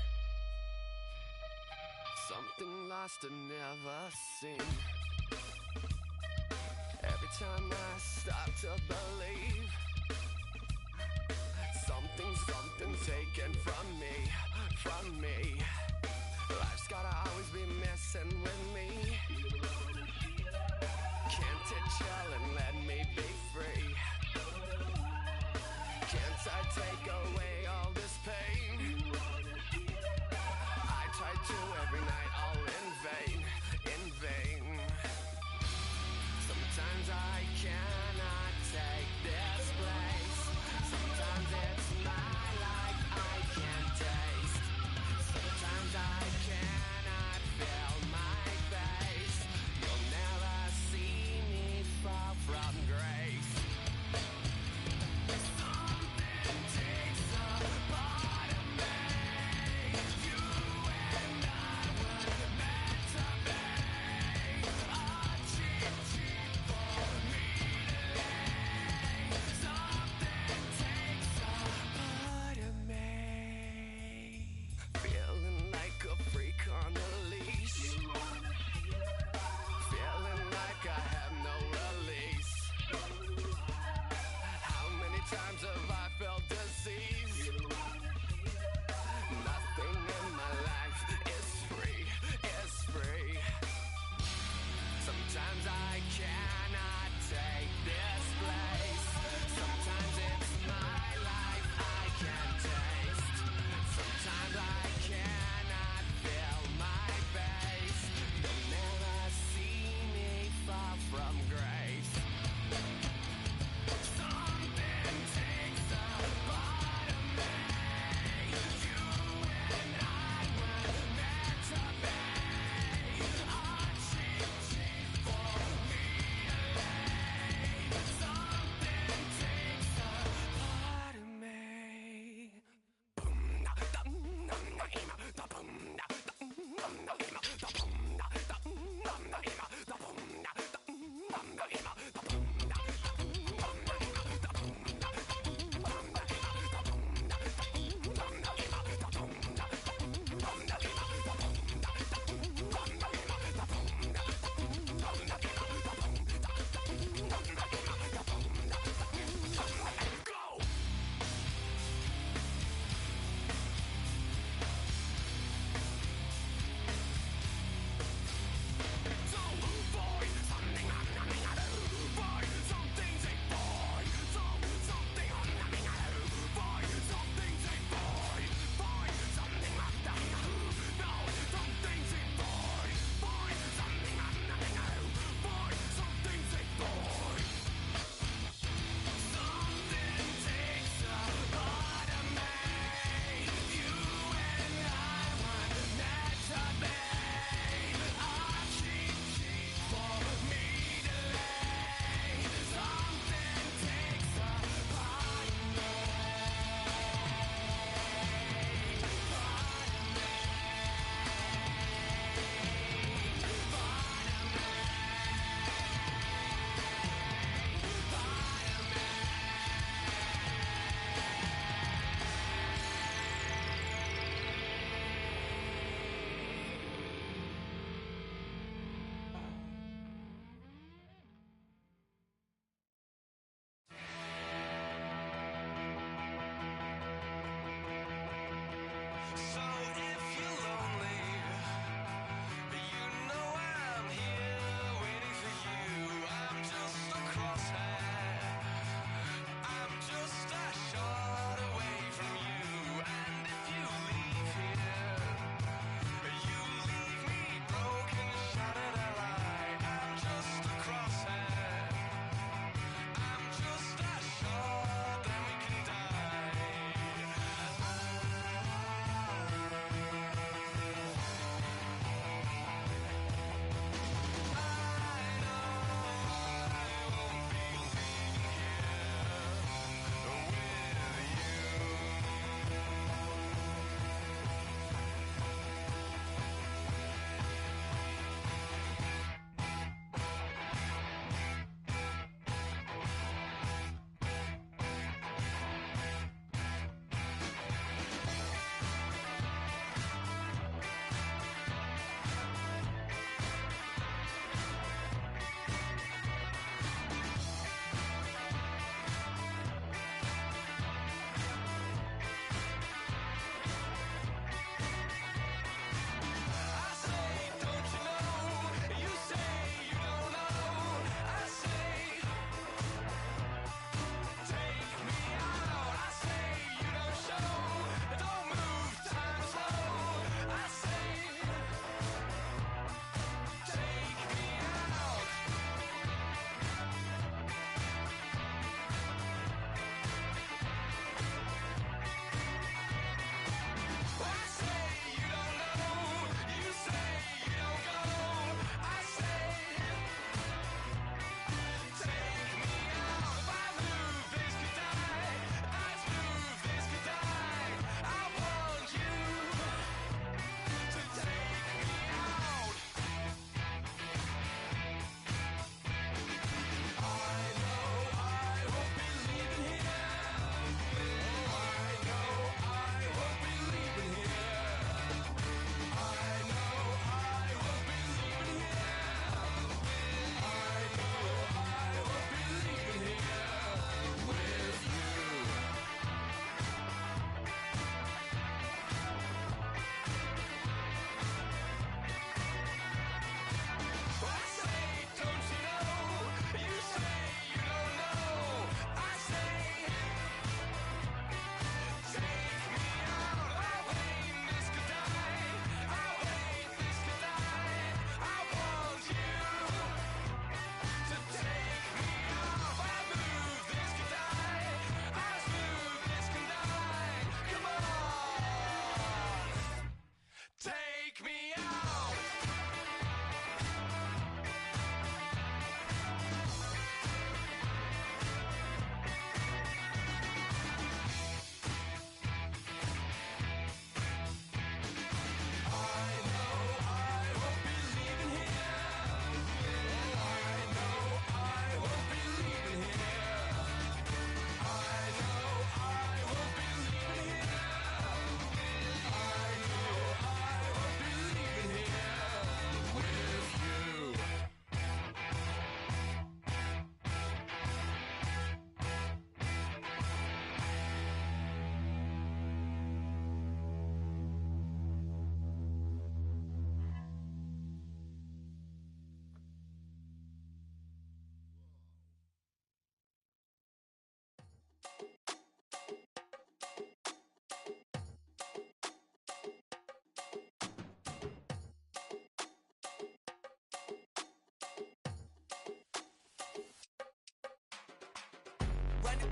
Something lost and never seen. Every time I start to believe, something's taken from me. Life's gotta always be messing with me. Can't it chill and let me be free? Can't I take away all this pain? I try to every night, all in vain. Sometimes I cannot take this place. Sometimes it's my life I can't taste. Sometimes I cannot feel my face. You'll never see me fall from grace. Something takes a part of me. You and I were meant to be. A cheat for me to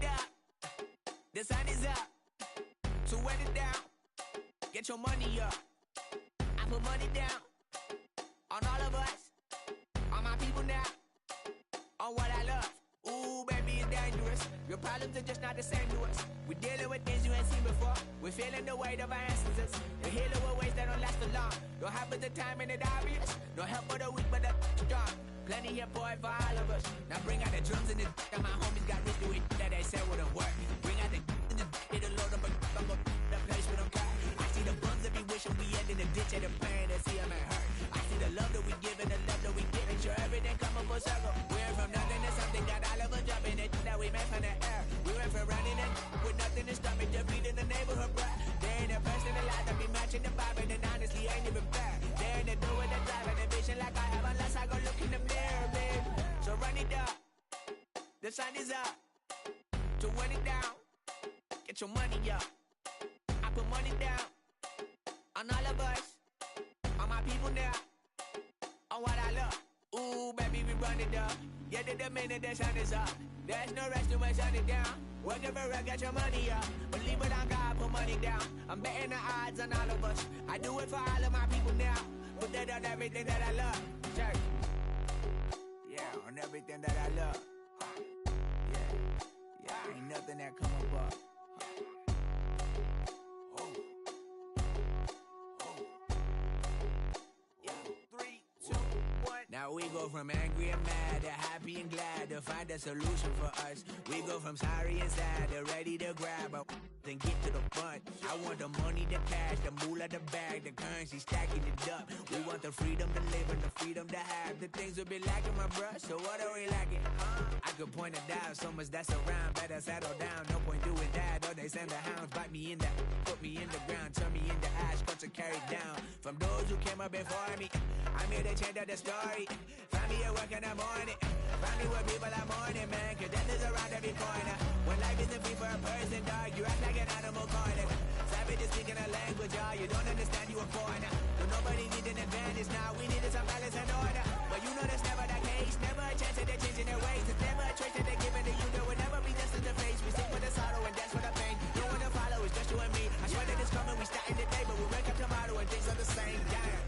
it up. The sun is up. So wet it down. Get your money up. I put money down on all of us, on my people now, on what I love. Ooh, baby, it's dangerous. Your problems are just not the same to us. We're dealing with things you ain't seen before. We're feeling the weight of our ancestors. We're healing with ways that don't last for long. Don't have the time and it obvious. No help for the weak, but the strong. Plenty here, boy, for all of us. Now bring out the drums and the and my homies got rich to it that they said wouldn't work. Bring out the and the it'll load up the place with them cut. I see the bums that be wishing we end in the ditch and the pain that see them ain't hurt. I see the love that we give and the love that we give. Make sure everything come up full circle. We went from nothing to something, got all of us jumping it that we made from the air. We went from running it with nothing to stop me, just beating the neighborhood, bruh. There ain't a person alive that be matching the vibe, and honestly ain't even fair. There ain't a do with the drive and the vision like I have unless I go look in the mirror, babe. So run it up, the sun is up. To run it down, get your money up. I put money down on all of us, on my people now, on what I love. Ooh, baby, we run it up. Get it the minute the sun is up. There's no rest to when sun it down. Working for real, get your money up. Believe it on God, put money down. I'm betting the odds on all of us. I do it for all of my people now. Put that on everything that I love. Check. Yeah, on everything that I love. Yeah, ain't nothing that come above. Now we go from angry and mad to happy and glad to find a solution for us. We go from sorry and sad to ready to grab up and get to the front. I want the money, the cash, the moolah, the bag, the currency, stacking it up. We want the freedom to live and the freedom to have. The things will be lacking, my bruh, so what are we lacking? I could point it out, so much that's around. Better settle down, no point doing that. Or they send the hounds, bite me in the, put me in the ground, turn me into ash, cut to carry down. From those who came up before me, I'm here to change up the story. Find me at work in the morning. Find me where people are mourning, man. Cause death is around every corner. When life isn't free for a person, dog, you act like an animal corner. Savage is speaking a language, y'all. You don't understand, you a foreigner. So nobody needs an advantage now. We needed some balance and order. But you know that's never the case. Never a chance that they're changing their ways. It's never a choice that they're giving to you. There will never be just in the face. We sing with the sorrow and dance for the pain. No one to follow, it's just you and me. I swear that it's coming. We starting today, but we wake up tomorrow and things are the same. Damn.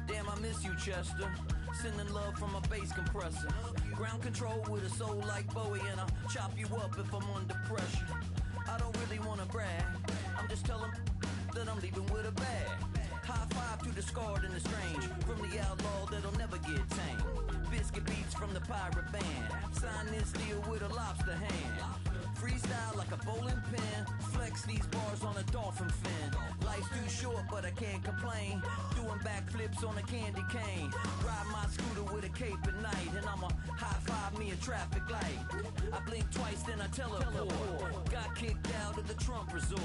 Damn, I miss you, Chester. Sending love from a bass compressor. Ground control with a soul like Bowie, and I'll chop you up if I'm under pressure. I don't really wanna brag, I'm just telling that I'm leaving with a bag. High five to the scarred and the strange, from the outlaw that'll never get tamed. Biscuit beats from the pirate band, sign this deal with a lobster hand. Freestyle like a bowling pin, flex these bars on a dolphin fin. Life's too short but I can't complain, doing backflips on a candy cane. Ride my scooter with a cape at night, and I'ma high five me a traffic light. I blink twice then I teleport, got kicked out of the Trump resort.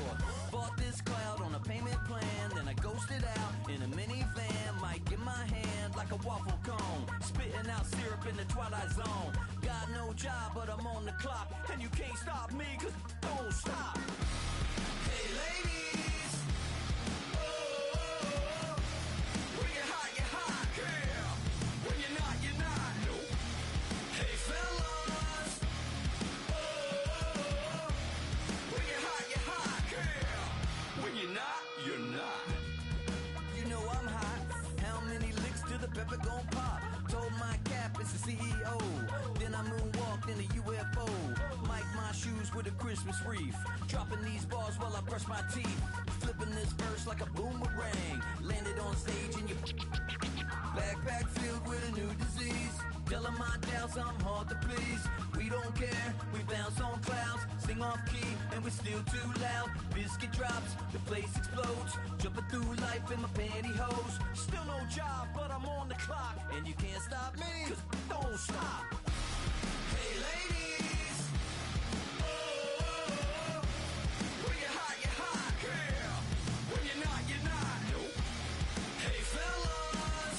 Bought this cloud on a payment plan, then I ghosted out in a minivan. Mic in my hand like a waffle cone, spitting out syrup in the twilight zone. Got no job but I'm on the clock, and you can't stop me, cause don't stop. Hey ladies, oh, when you're hot, girl. When you're not, no. Hey fellas, oh, when you're hot, girl. When you're not, you're not. You know I'm hot. How many licks till the pepper gon' pop? Told my cap it's the CEO. Then I moonwalked in a UFO. Mic my shoes with a Christmas wreath. Dropping these bars while I brush my teeth. Flipping this verse like a boomerang. Landed on stage in your backpack filled with a new disease. Telling my doubts I'm hard to please. We don't care, we bounce on clouds. Sing off key and we're still too loud. Biscuit drops, the place explodes. Jumping through life in my pantyhose. Still no job, but I'm on the clock. And you can't stop me, cause don't stop. Hey ladies, oh, when you're hot, girl. When you're not, no. Hey fellas,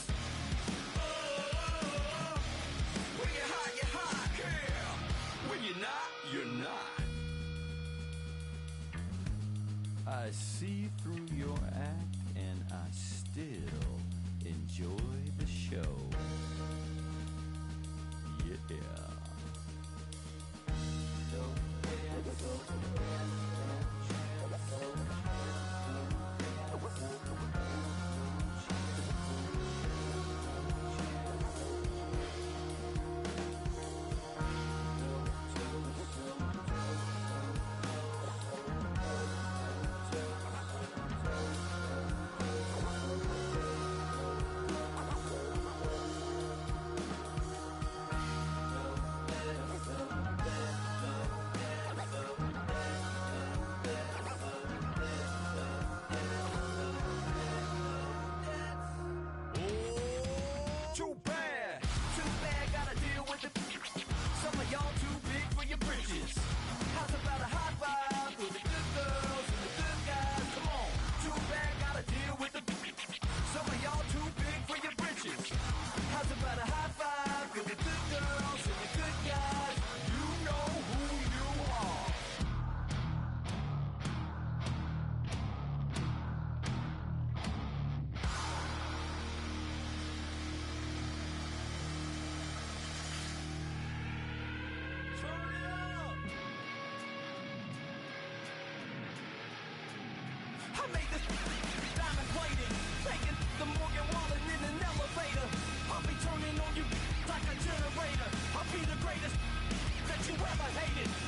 oh, when you're hot, girl. When you're not, you're not. I see through your act and I still enjoy the show. Yeah. Too bad, gotta deal with it. Some of y'all too big for your britches. How's about a high five for the good girls and the good guys? Come on, too bad, gotta deal with it. Some of y'all too big for your britches. How's about a high five for the good girls and the good guys? You know who you are. I made this diamond plated, taking the Morgan Wallen in an elevator. I'll be turning on you like a generator. I'll be the greatest that you ever hated.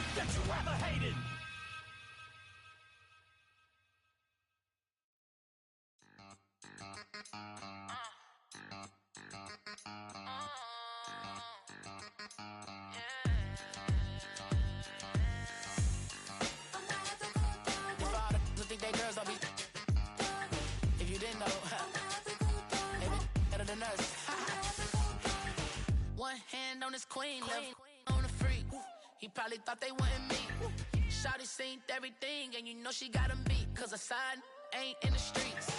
Think they girls don't be. If you didn't know, they be better than us. One hand on his queen, left on the freak. He probably thought they wanted me. Shawty seen everything, and you know she got him beat. Cause her side ain't in the streets.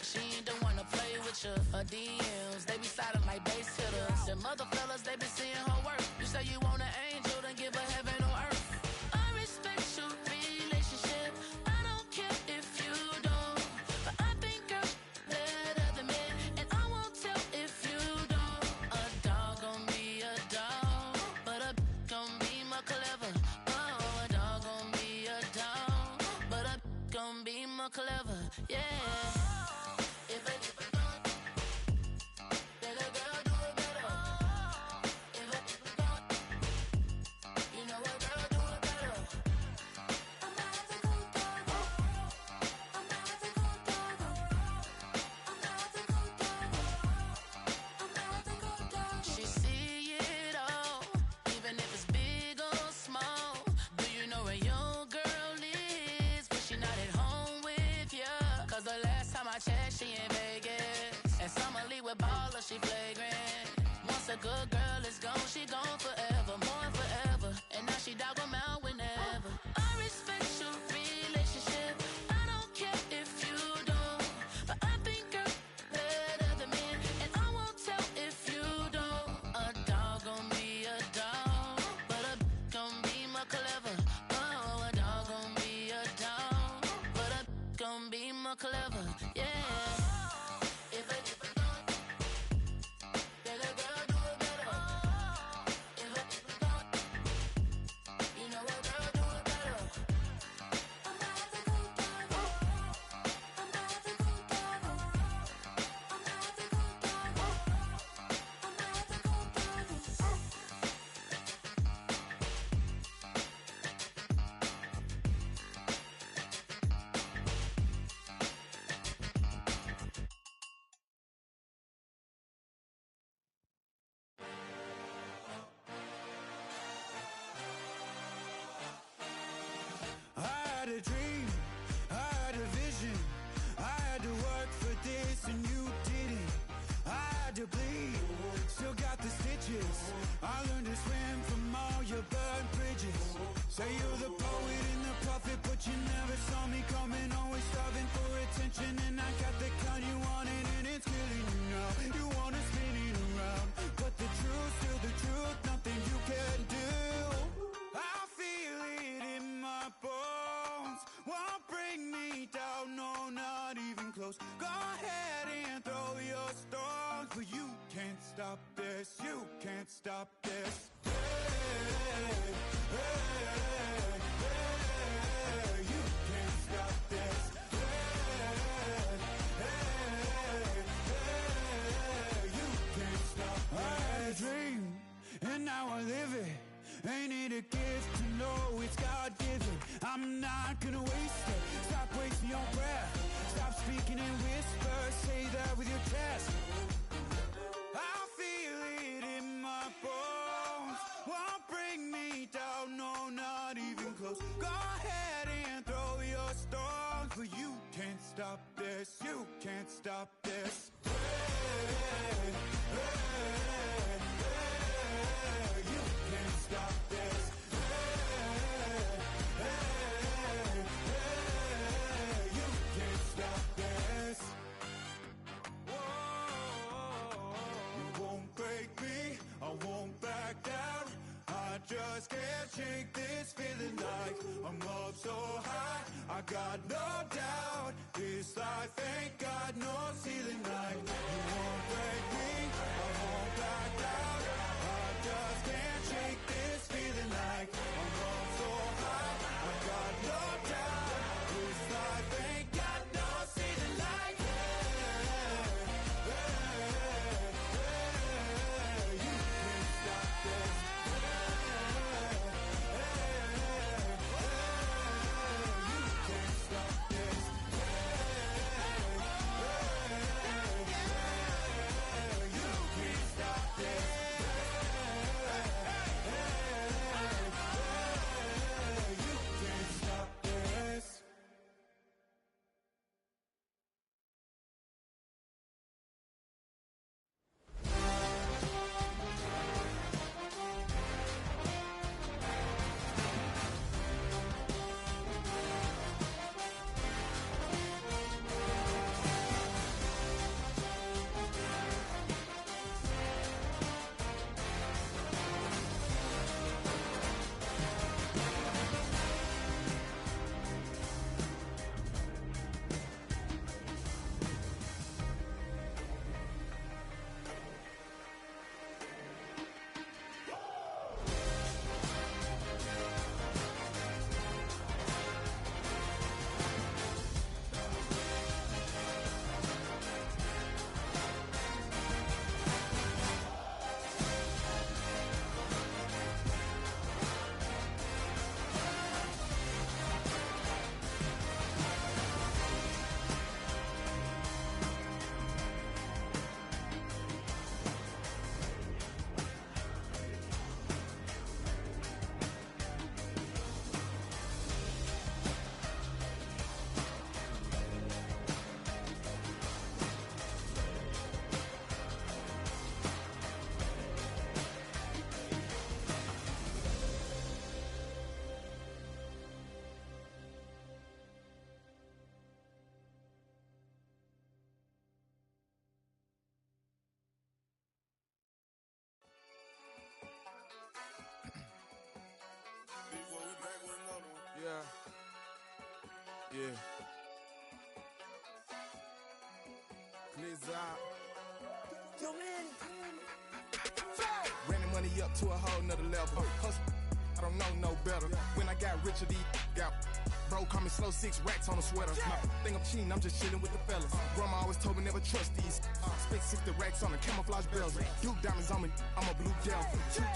She ain't the one to play with you. Her DMs, they be sliding like base hitters. Them other fellas, they been seeing her work. You say you want an angel, then give her heaven or earth. I respect your relationship. I don't care if you don't. But I think girls better than men. And I won't tell if you don't. A dog gon' be a dog, but a gon' be more clever. Oh, a dog gon' be a dog, but a gon' be more clever. Yeah. If a good girl is gone, she gone forever, more forever. And now she dog 'em out whenever. I respect your relationship. I don't care if you don't, but I think you're better than me, and I won't tell if you don't. A dog gon' be a dog, but a gon' be more clever. Oh, a dog gon' be a dog, but a gon' be more clever. Yeah. If a a dream, I had a vision, I had to work for this and you didn't. I had to bleed, still got the stitches. I learned to swim from all your burned bridges. Say you're the poet and the prophet, but you never saw me coming. Always starving for attention, and I got the kind you wanted, and it's killing you now. You wanna spin it around, but the truth's still the truth, nothing you can do. I feel it in my bones, won't bring me down, no, not even close. Go ahead and throw your stones, but you can't stop this, you can't stop this. Hey, hey, hey, you can't stop this. Hey, hey, hey, you can't stop this. I had a dream, and now I live it. Ain't it a gift to know it's God-given? I'm not gonna waste it. Stop wasting your breath. Stop speaking in whispers. Say that with your chest. I feel it in my bones, won't bring me down, no, not even close. Go ahead and throw your stones, but you can't stop this, you can't stop this. Hey, hey, hey, you can't stop this. Hey, hey, hey, you can't stop this. Whoa, you won't break me, I won't back down. I just can't shake this feeling like I'm up so high. I got no doubt, this life ain't got no ceiling like. You won't break me, I won't back down. I just can't shake this feeling like I'm up so high. I got no doubt, this life ain't got no ceiling like. You can't stop this. You can't stop this. Yeah. Blizzard. Yo, man. Ran the money up to a whole nother level. Hustle, I don't know no better. When I got richer, these got bro, call me slow 6 racks on a sweater. My think I'm cheating, I'm just chilling with the fellas. Grandma always told me never trust these. Spent 60 racks on the camouflage bells. Duke diamonds on me, I'm a blue devil.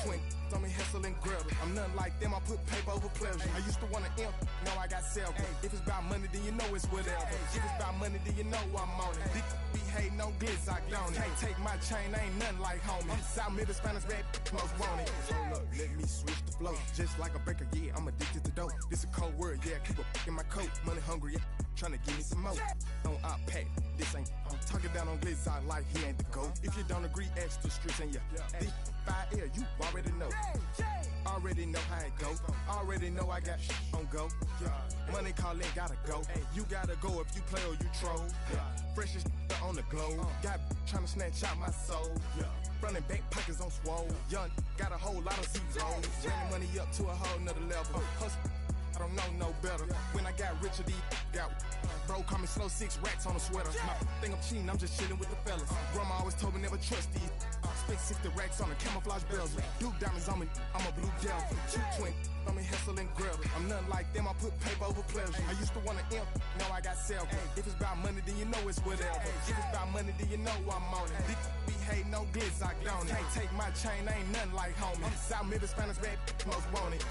220 on me, Hessel and Gretel. I'm nothing like them, I put paper over pleasure. I used to want to imp, now I got several. If it's about money, then you know it's whatever. If it's about money, then you know I'm on it. Be hating no glitz, I don't it. Hey, take my chain, ain't nothing like homie. South Middle Spanish bad, most want it. Hold up, let me switch the flow. Just like a baker, yeah, I'm addicted to dope. This a cold word, yeah, keep a in my coat. Money hungry, yeah, tryna give me some more. On I pack, this ain't. I'm talking down on glitz, I like he ain't the GOAT. If you don't agree, ask the streets and yeah. This 5 air, you already know. Already know how it go. Already know I got shit on go. Money calling, gotta go. You gotta go if you play or you troll. Freshest on the globe. Got tryna snatch out my soul. Running back pockets on swole. Young, got a whole lot of zeros. Running money up to a whole nother level. Hustle, I don't know no better. When I got richer, these got bro, call me slow 6 racks on a sweater. My think I'm cheating, I'm just chilling with the fellas. Grandma always told me never trust these. Spent 60 racks on the camouflage bells. Duke diamonds on me, I'm a blue devil. 220 on me, Hessel and Gretel. I'm nothing like them, I put paper over pleasure. I used to want to imp, now I got several. If it's about money, then you know it's whatever. If it's about money, then you know I'm on it. Be hating no glitz, I don't it. Can't take my chain, ain't nothing like homie. South Middle Spanish bad, most want it.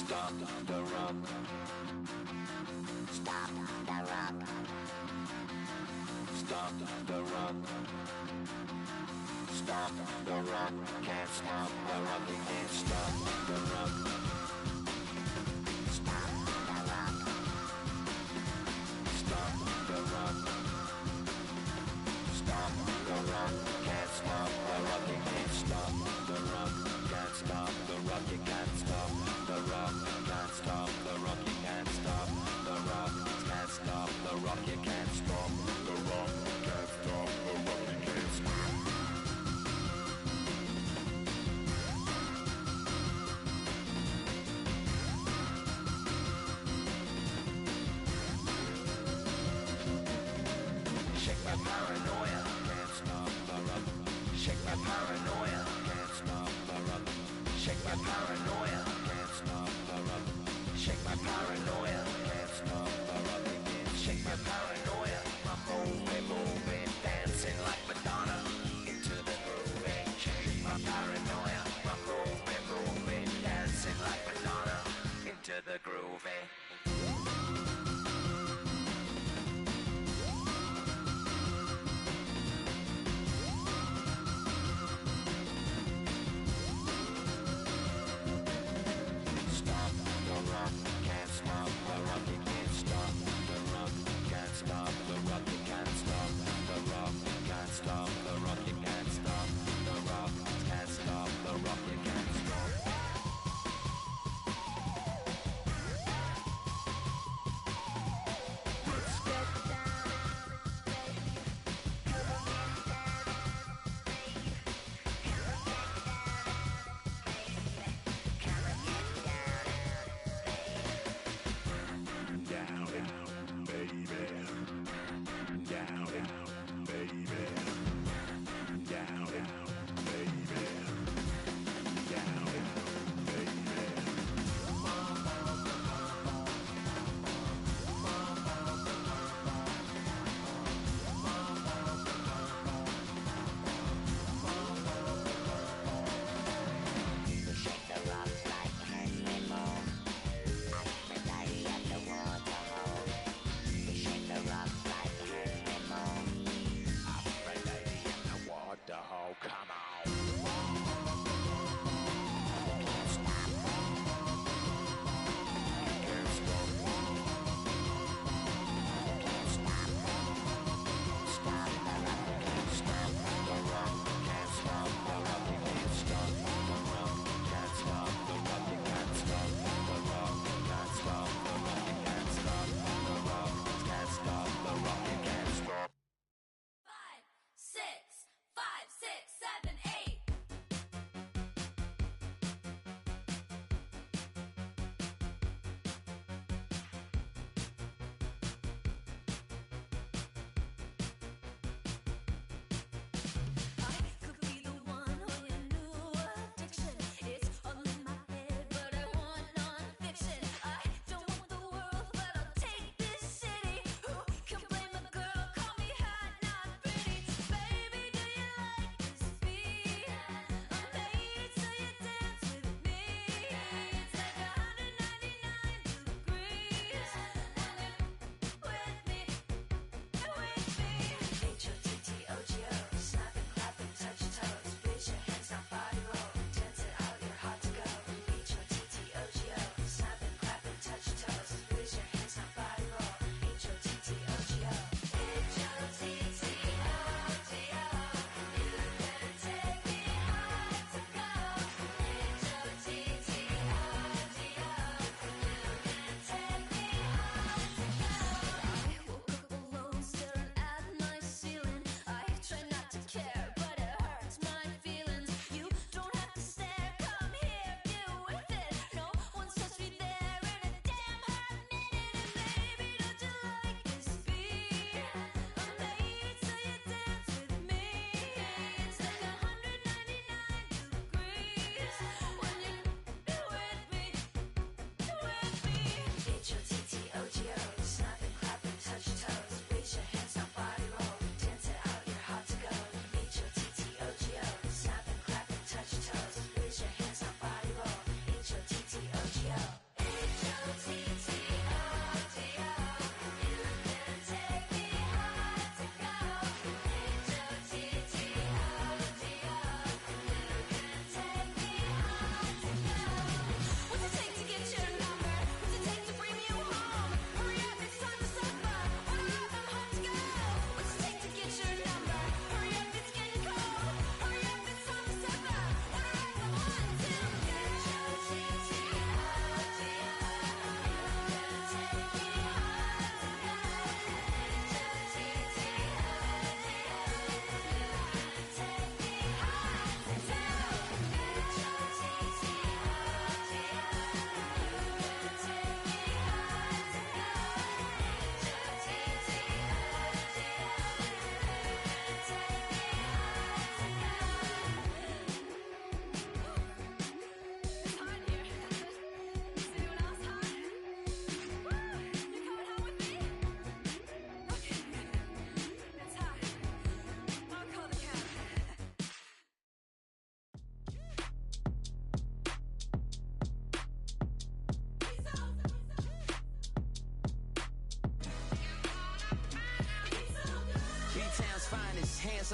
Stop the rock. Stop the rock. Stop the rock. Stop the rock. Can't stop the rock. You can't stop the rock. Stop the rock. Stop the rock. Stop the rock. Can't stop the rock. You can't stop the rock. Can't stop the rock. You can't stop the rock. Can't stop the rock. You can't stop the rock. Can't stop the rock. You can't stop the rock. Can't stop the rock. You can't stop. Shake my paranoia. Can't stop the rock. Shake my paranoia. Can't stop the rock. Shake my paranoia. Can't stop the rock. Shake my paranoia. Can't stop the rock. Shake my paranoia. I'm moving, dancing like Madonna into the groove. Shake my paranoia. I'm moving, dancing like Madonna into the groove. Stop the rock, can't stop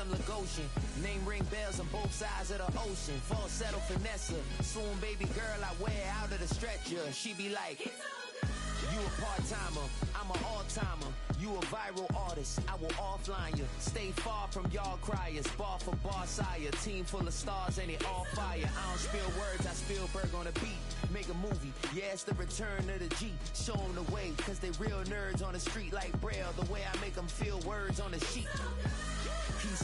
handsome Lagosian. Name ring bells on both sides of the ocean. Falsetto finesse. Soon baby girl I wear out of the stretcher. She be like, you a part-timer, I'm an all-timer. You a viral artist, I will offline you. Stay far from y'all criers. Bar for bar sire. Team full of stars and it all fire. I don't spill words, I spill Berg on the beat. Make a movie, yeah, it's the return of the G. Show them the way, cause they real nerds on the street like Braille. The way I make them feel words on the sheet. He's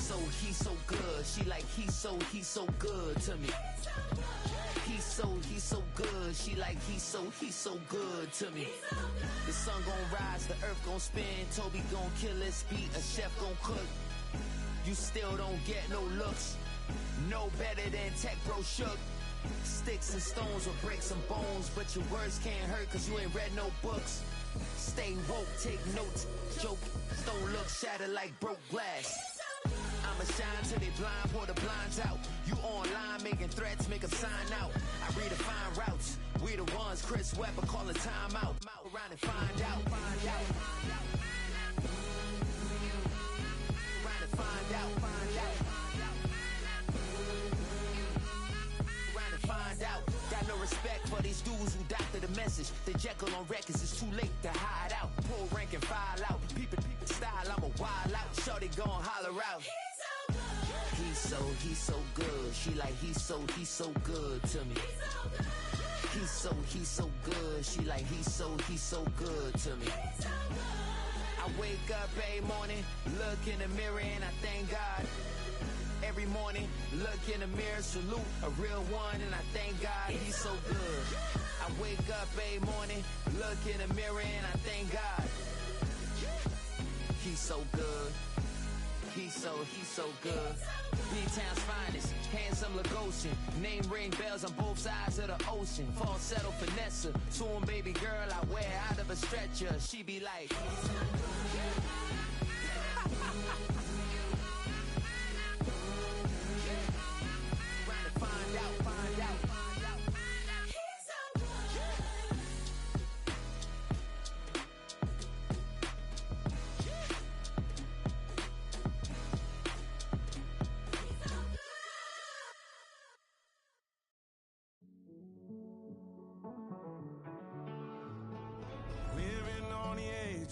so good. She like, he's so good to me. He's so good. She like, he's so good to me. The sun gon' rise, the earth gon' spin. Toby gon' kill this beat, a chef gon' cook. You still don't get no looks. No better than Tech Bro Shook. Sticks and stones will break some bones, but your words can't hurt cause you ain't read no books. Stay woke, take notes, joke. Don't look shattered like broke glass. I'ma shine till they blind, pour the blinds out. You online making threats, make them sign out. I redefine routes. We the ones Chris Webber calling time out. Around and find out. Around and find out. Around and find out. Got no respect for these dudes who doctor the message. The Jekyll on records, it's too late to hide out. Pull rank and file out. People style, I'm a wild out. Shorty gon' holler out. He's so good. She like, he's so good to me. He's so good. She like, he's so good to me. I wake up every morning, look in the mirror and I thank God. Every morning, look in the mirror, salute a real one and I thank God he's so good. I wake up every morning, look in the mirror and I thank God. He's so good. He's so good. B-Town's finest, handsome Lagosian. Name ring bells on both sides of the ocean. Falsetto finesse. Soon baby girl I wear out of a stretcher. She be like, trying to find out.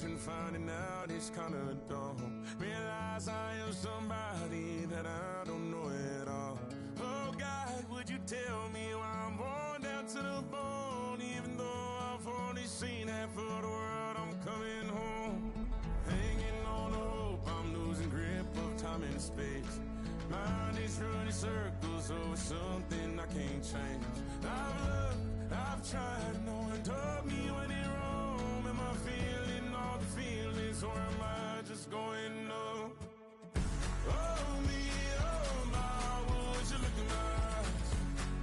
And finding out it's kinda dumb. Realize I am somebody that I don't know at all. Oh God, would you tell me why I'm worn down to the bone? Even though I've only seen half of the world, I'm coming home. Hanging on to hope, I'm losing grip of time and space. Mind is running circles over something I can't change. I've looked, I've tried, no one told me when it wrong. Am I feeling all the feelings, or am I just going up? Oh me, oh my, would you look in my eyes?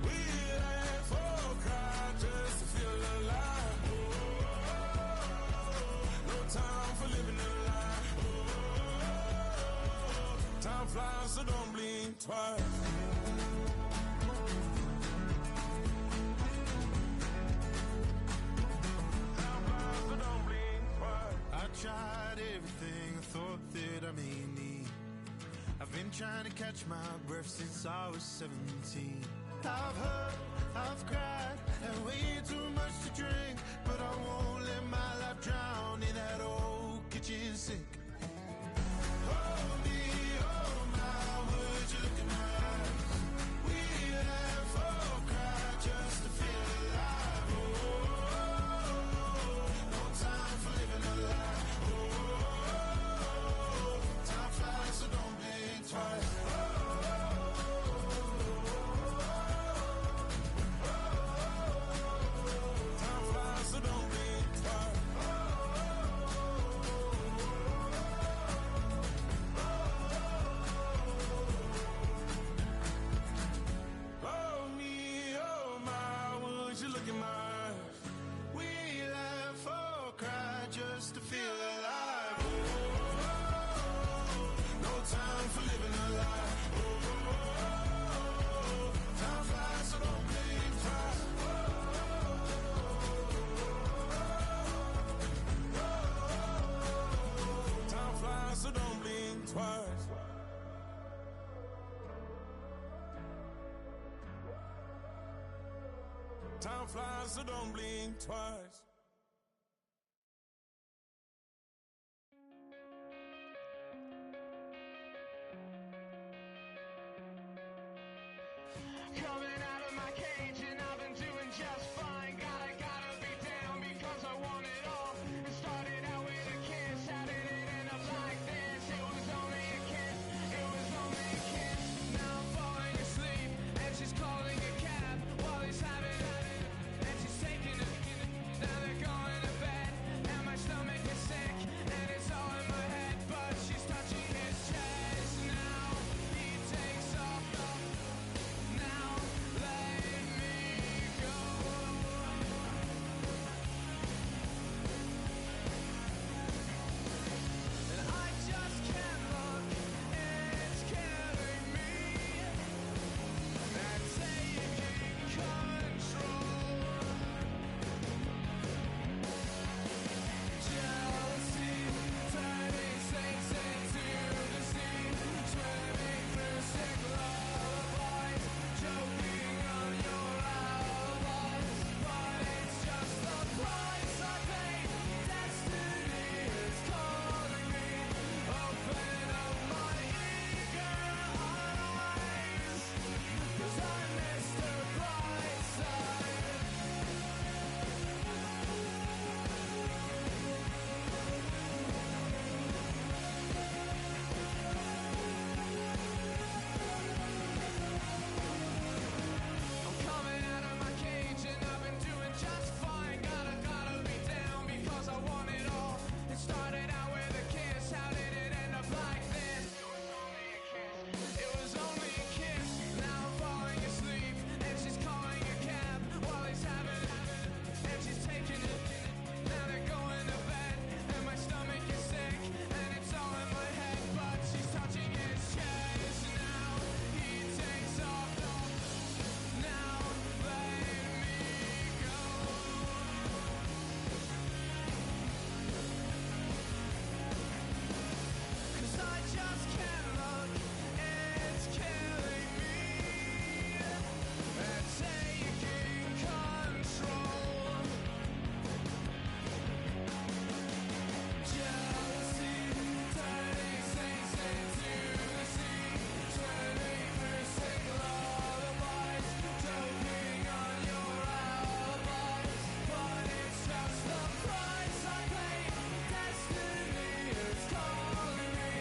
We laugh or cry just to feel alive. Oh, no time for living a lie. Oh, time flies, so don't blink twice. I tried everything I thought that I may need. I've been trying to catch my breath since I was 17. I've hurt, I've cried, and way too much to drink, but I won't let my life drown in that old kitchen sink. Oh me, oh my, would you look in my eyes? We laugh or cry just to feel alive. Oh, no time for living a lie. So don't blink twice. Time flies, so don't blink twice. Time flies, so don't blink twice. Coming out of my cage and I've been doing just fine. Gotta be down because I want it all. It started out with a kiss, how did it end up like this? It was only a kiss, it was only a kiss. Now I'm falling asleep and she's calling a cab while he's having and she's taking it. Now they're going to bed and my stomach is sick and it's all in my head, but she's touching his chest. Now he takes off. Now let me go. And I just can't look, it's killing me. And taking control. Jealousy turning saints into the sea, swimming through sick lullabies, choking on your alibis. But it's just the price I pay. Destiny is calling me. Open up my eager eyes, 'cause I missed the bright side. I'm coming out of my cage and I've been doing just fine. Gotta be down because I want it all. It started out with a kiss, how did it end up like this? It was only a kiss, now I'm falling asleep and she's calling a cab while he's having and she's taking it. Now they're going to bed and my stomach is sick and it's all in my head, but she's touching his chest. Now he takes off. Now let me go. 'Cause I just can't look, it's killing me. And taking control. Jealousy turning saints into the sea, swimming through sick lullabies, choking on your alibis. But it's just the price I pay. Destiny is calling me.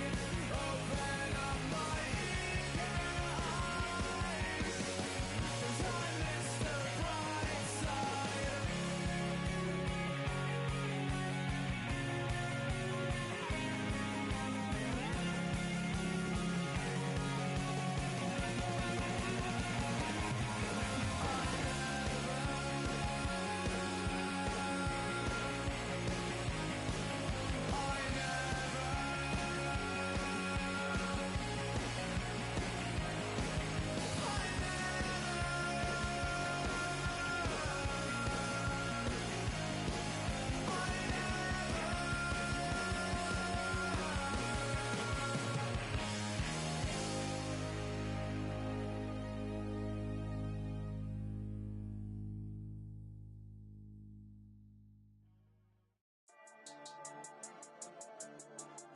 Open up my eager eyes, 'cause I missed the bright side.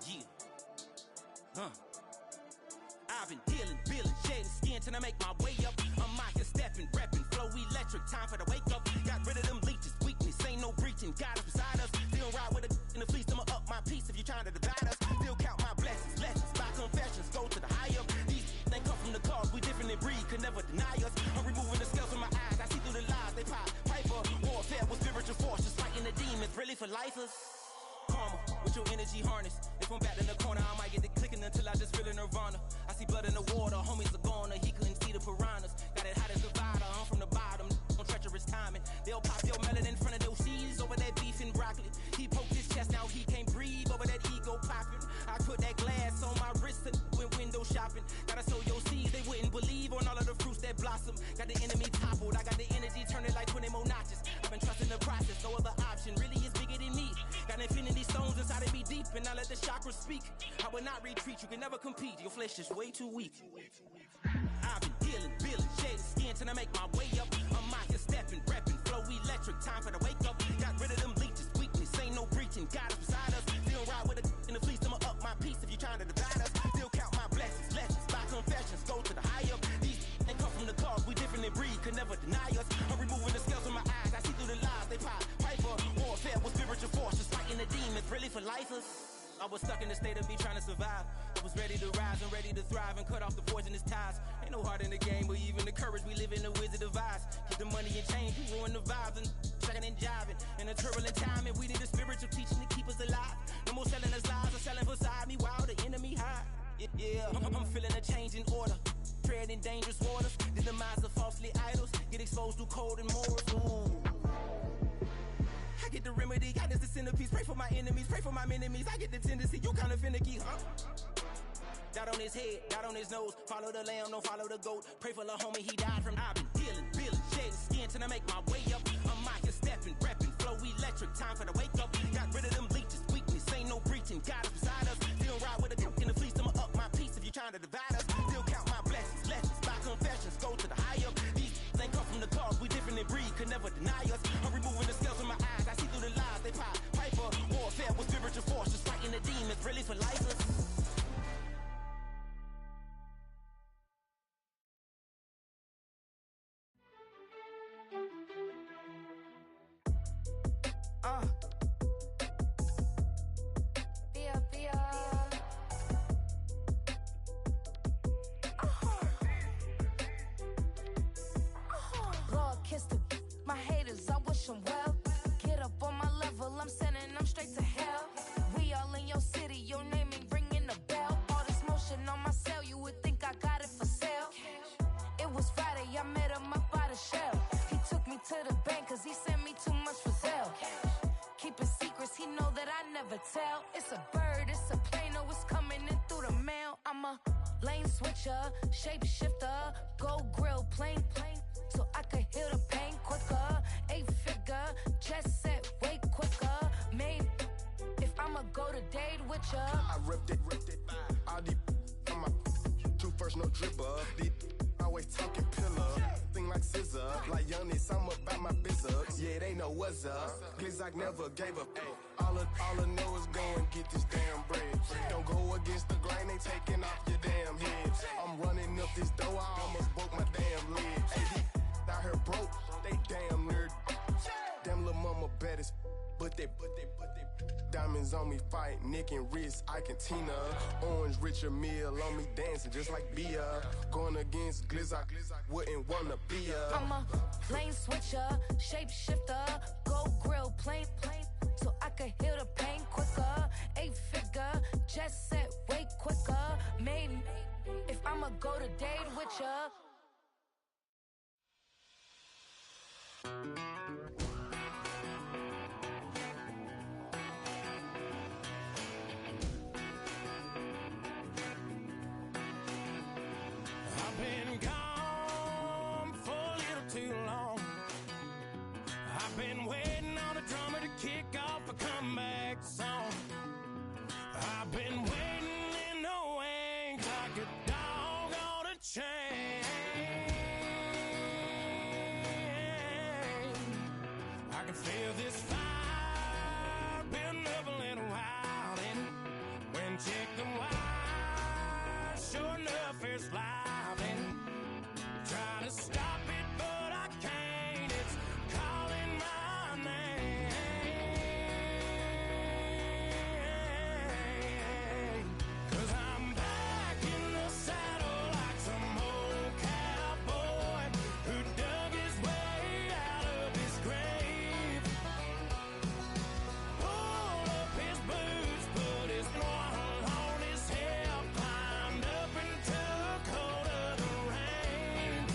Yeah. I've been dealing, shedding skin till I make my way up. I'm out here stepping, repping, flow electric, time for the wake up. Got rid of them leeches, weakness, ain't no breaching. God is beside us, still ride with a in the fleece. I'ma up my piece if you're trying to divide us. Still count my blessings, lessons, my confessions, go to the higher. These they come from the cause, we different in breed, could never deny us. I'm removing the scales from my eyes, I see through the lies, they pop. Piper, warfare with spiritual forces, fighting the demons, really for lifers. Karma, with your energy harness. If I'm back in the corner, I might get the clicking until I just feel a nirvana. I see blood in the water, homies are gone, he couldn't see the piranhas. Got it hot as a divider, I'm from the bottom, on treacherous timing. They'll pop your melon in front of those seeds over that beef and broccoli. He poked his chest, now he can't breathe over that ego popping. I put that glass on my wrist and went window shopping. Gotta sow your seeds, they wouldn't believe on all of the fruits that blossom. Got the enemy toppled, I got the energy turning like 20 more notches. I've been trusting the process, no other option really is bigger than me. Got infinity stones inside of me deep, and I let the chakras speak. I will not retreat, you can never compete, your flesh is way too weak. I've been dealing, shedding skin till I make my way up. I'm out here stepping, repping, electric, time for the wake up. Got rid of them leeches, weakness, ain't no breaching. Got us beside us, still ride with a in the fleece. I'ma up my piece if you trying to divide us. Still count my blessings, lessons, by confessions, go to the high up. These ain't come from the cause, we different in breed, could never deny us. I'm removing the scales from my eyes, I see through the lies, they pop. Piper, warfare with spiritual force, just fighting the demons, really for lifers. I was stuck in the state of me trying to survive. I was ready to rise and ready to thrive and cut off the poisonous ties. Ain't no heart in the game, but even the courage we live in the wizard of Oz. Get the money and change, we ruin the vibes and checking and jiving. In a turbulent time, and we need a spiritual teaching to keep us alive. No more selling us lies or selling beside me while the enemy hide. Yeah, I'm feeling a change in order. Treading dangerous waters, the demise of falsely idols. Get exposed through cold and morals. Ooh. I get the remedy, God is the centerpiece. Pray for my enemies, pray for my enemies. I get the tendency, you kinda finicky, huh? Dot on his head, dot on his nose. Follow the lamb, don't follow the goat. Pray for the homie, he died from. I've been healing, feeling, shedding skin till I make my way up. I'm out here stepping, repping, flow electric, time for the wake up. Got rid of them leeches, weakness, ain't no breaching. God is beside us, still ride with a in the fleece. I'ma up my piece if you trying to divide us. Still count my blessings, lessons, by confessions, go to the high up. These ain't come from the cause, we different in breed, could never deny us. I'm removing the scales from my eyes, I see through the lies, they pop. Piper, warfare with spiritual force, just fighting the demons, really for lifers. Lord, kiss the my haters, I wish them well. Get up on my level, I'm sending them straight to hell. We all in your city, your name ain't ringing the bell. All this motion on my cell, you would think I got it for sale. It was Friday, I met him up by the shell. He took me to the bank, cause he sent me too much for Zelle. Keeping secrets, he know that I never tell. It's a bird, it's a plane, oh, it's coming in through the mail. I'm a lane switcher, shapeshifter, go grill, plane, so I could heal the pain quicker. 8-figure, jet set, way quicker. Maybe if I'ma go to date with ya. I ripped it. All these on my two first, no dribble. These always talking pillar. Thing like scissor. Like youngest, I'm about my business. Yeah, they know what's up. Glizzock never gave up. All I know is go and get this damn bread. Don't go against the grain, they taking off your damn head. I'm running up this door, I almost broke my damn leg. Hey, out here broke, they damn nerd. Damn little mama bad as but they diamonds on me fight, neck and wrist, I can Tina. Orange Richard Mill on me dancing just like Bia. Going against Glizzock, wouldn't wanna be a. I'm a lane switcher, shapeshifter, go grill, plane, so I could heal the pain quicker. 8-figure, jet set, way quicker. Maybe if I'ma go to date with ya. I've been gone for a little too long. I've been waiting on a drummer to kick off a comeback song. I've been waiting in the wings like a dog on a chain. I can feel this fire building up a little while, and when chicken wise, sure enough, it's live, and try to stop it, but I can't. It's calling my name. 'Cause I'm back in the saddle like some old cowboy who dug his way out of his grave. Pulled up his boots, put his one on his hip, climbed up and took hold of the reins.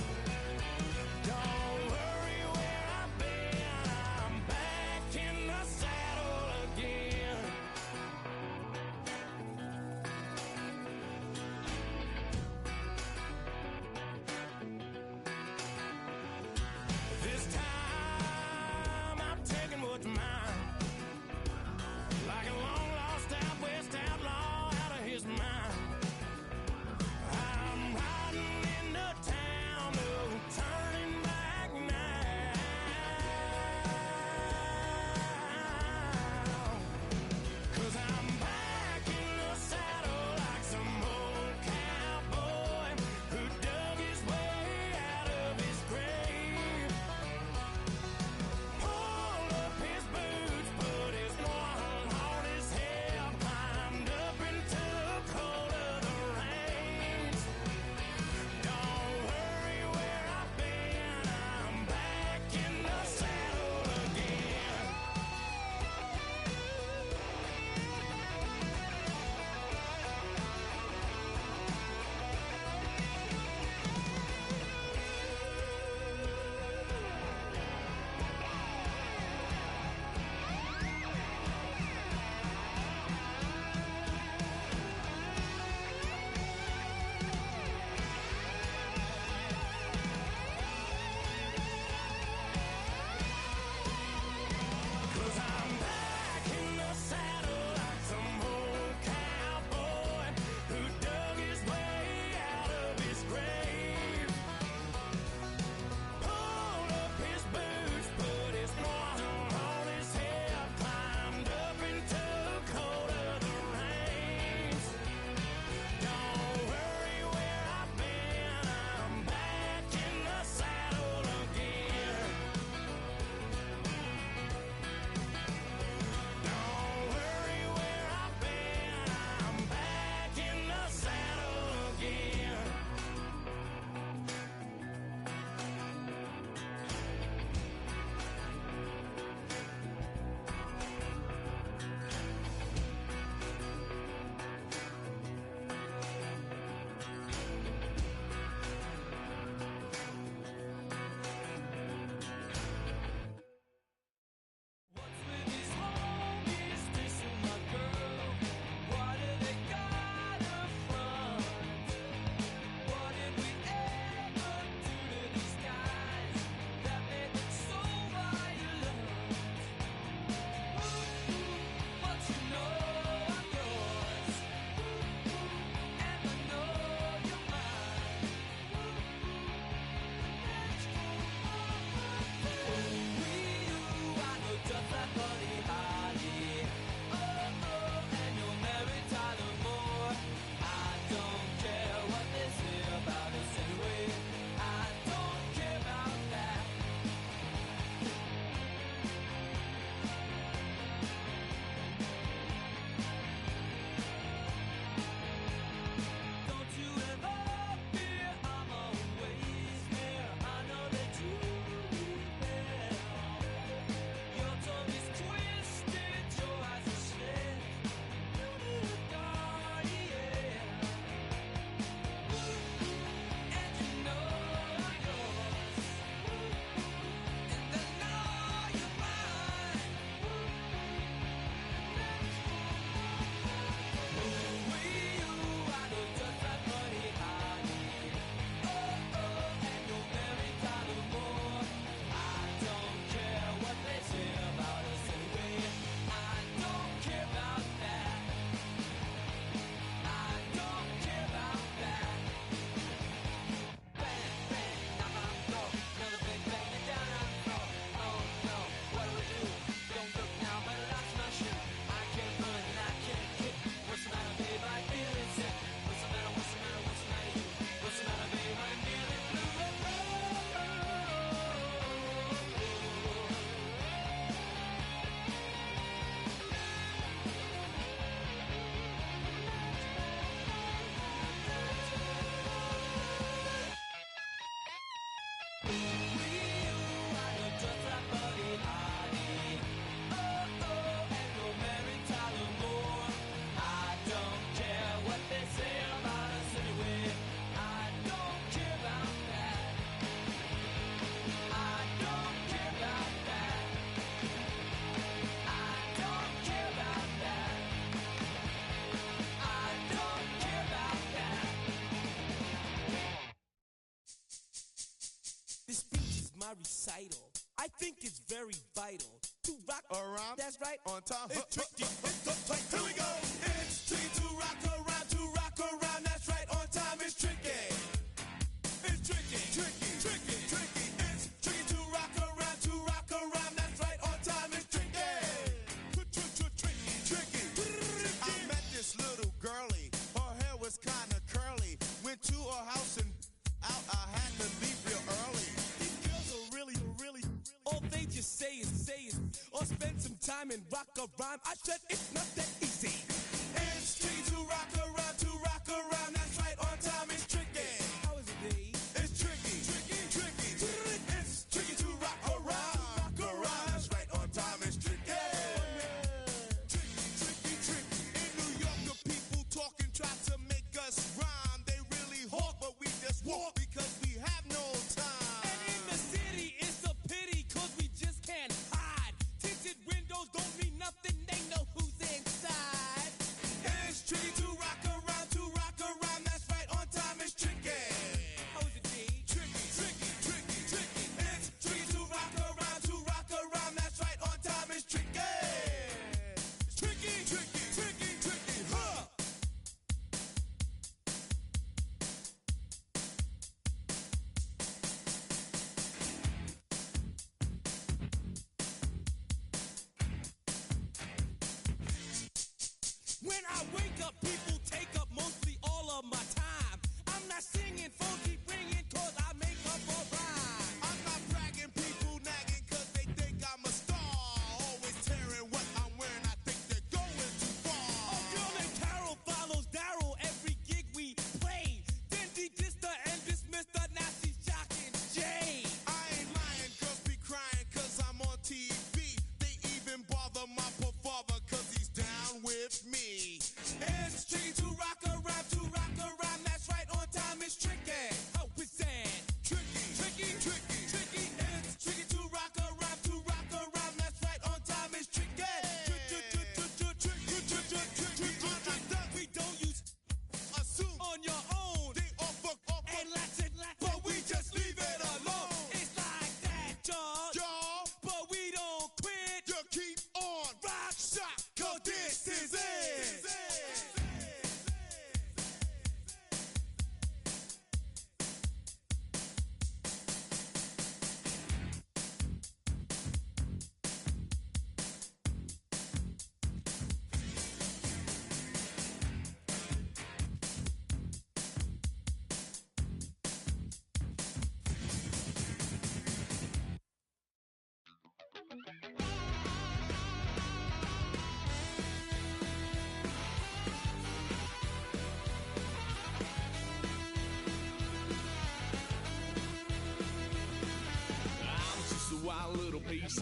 I think it's very vital to rock around. That's right. On time. It's tricky. Here we go. It's tricky to rock around, to rock around. That's right. On time. It's tricky. It's tricky, tricky, tricky, tricky. It's tricky to rock around, to rock around. That's right. On time. It's tricky. Tricky, tricky. I met this little girlie. Her hair was kind of curly. Went to her house and out. I had to leave real early. These girls are really, all they just say is, or spend some time and rock a rhyme. I said it's not that easy. It's tricky to rock around, to rock around. That's right, on time. It's tricky. How is it, D? It's tricky, tricky, tricky. It's tricky to rock around, That's right, on time. It's tricky. Tricky, tricky, tricky. In New York, the people talking try to make us rhyme. They really hawk, but we just walk because we have no time. And in the city, it's a pity, cause we just can't hide. Tinted windows don't mean nothing, they know who's inside. It's tricky to rock around, to rock around. That's right, on time. It's tricky. How is it, D? Tricky, tricky, tricky, tricky. It's tricky to rock around, to rock around. That's right, on time. It's tricky. Tricky, tricky, tricky, tricky. Huh. When I wake up, people take up mostly all of my time. I'm not singing, phone keep ringing, cause I make up a rhyme. I'm not bragging, people nagging, cause they think I'm a star. Always tearing what I'm wearing, I think they're going too far. A girl named Carol follows Daryl every gig we play. Then he dissed her and dismissed her, now she's shocking Jay. I ain't lying, girls be crying, cause I'm on TV. They even bother my poor father, cause he's down with me. It's tricky to rock around, to rock around. That's right, on time. It's tricky. How is that? Tricky, tricky, tricky, tricky. It's tricky to rock around, to rock around. That's right, on time. It's tricky. We don't use assume on your own. They all fuck up, And lots, but we just leave it alone. It's like that, y'all. But we don't quit. You keep on Rock, shock, cause this is it. I'm just a wild little piece.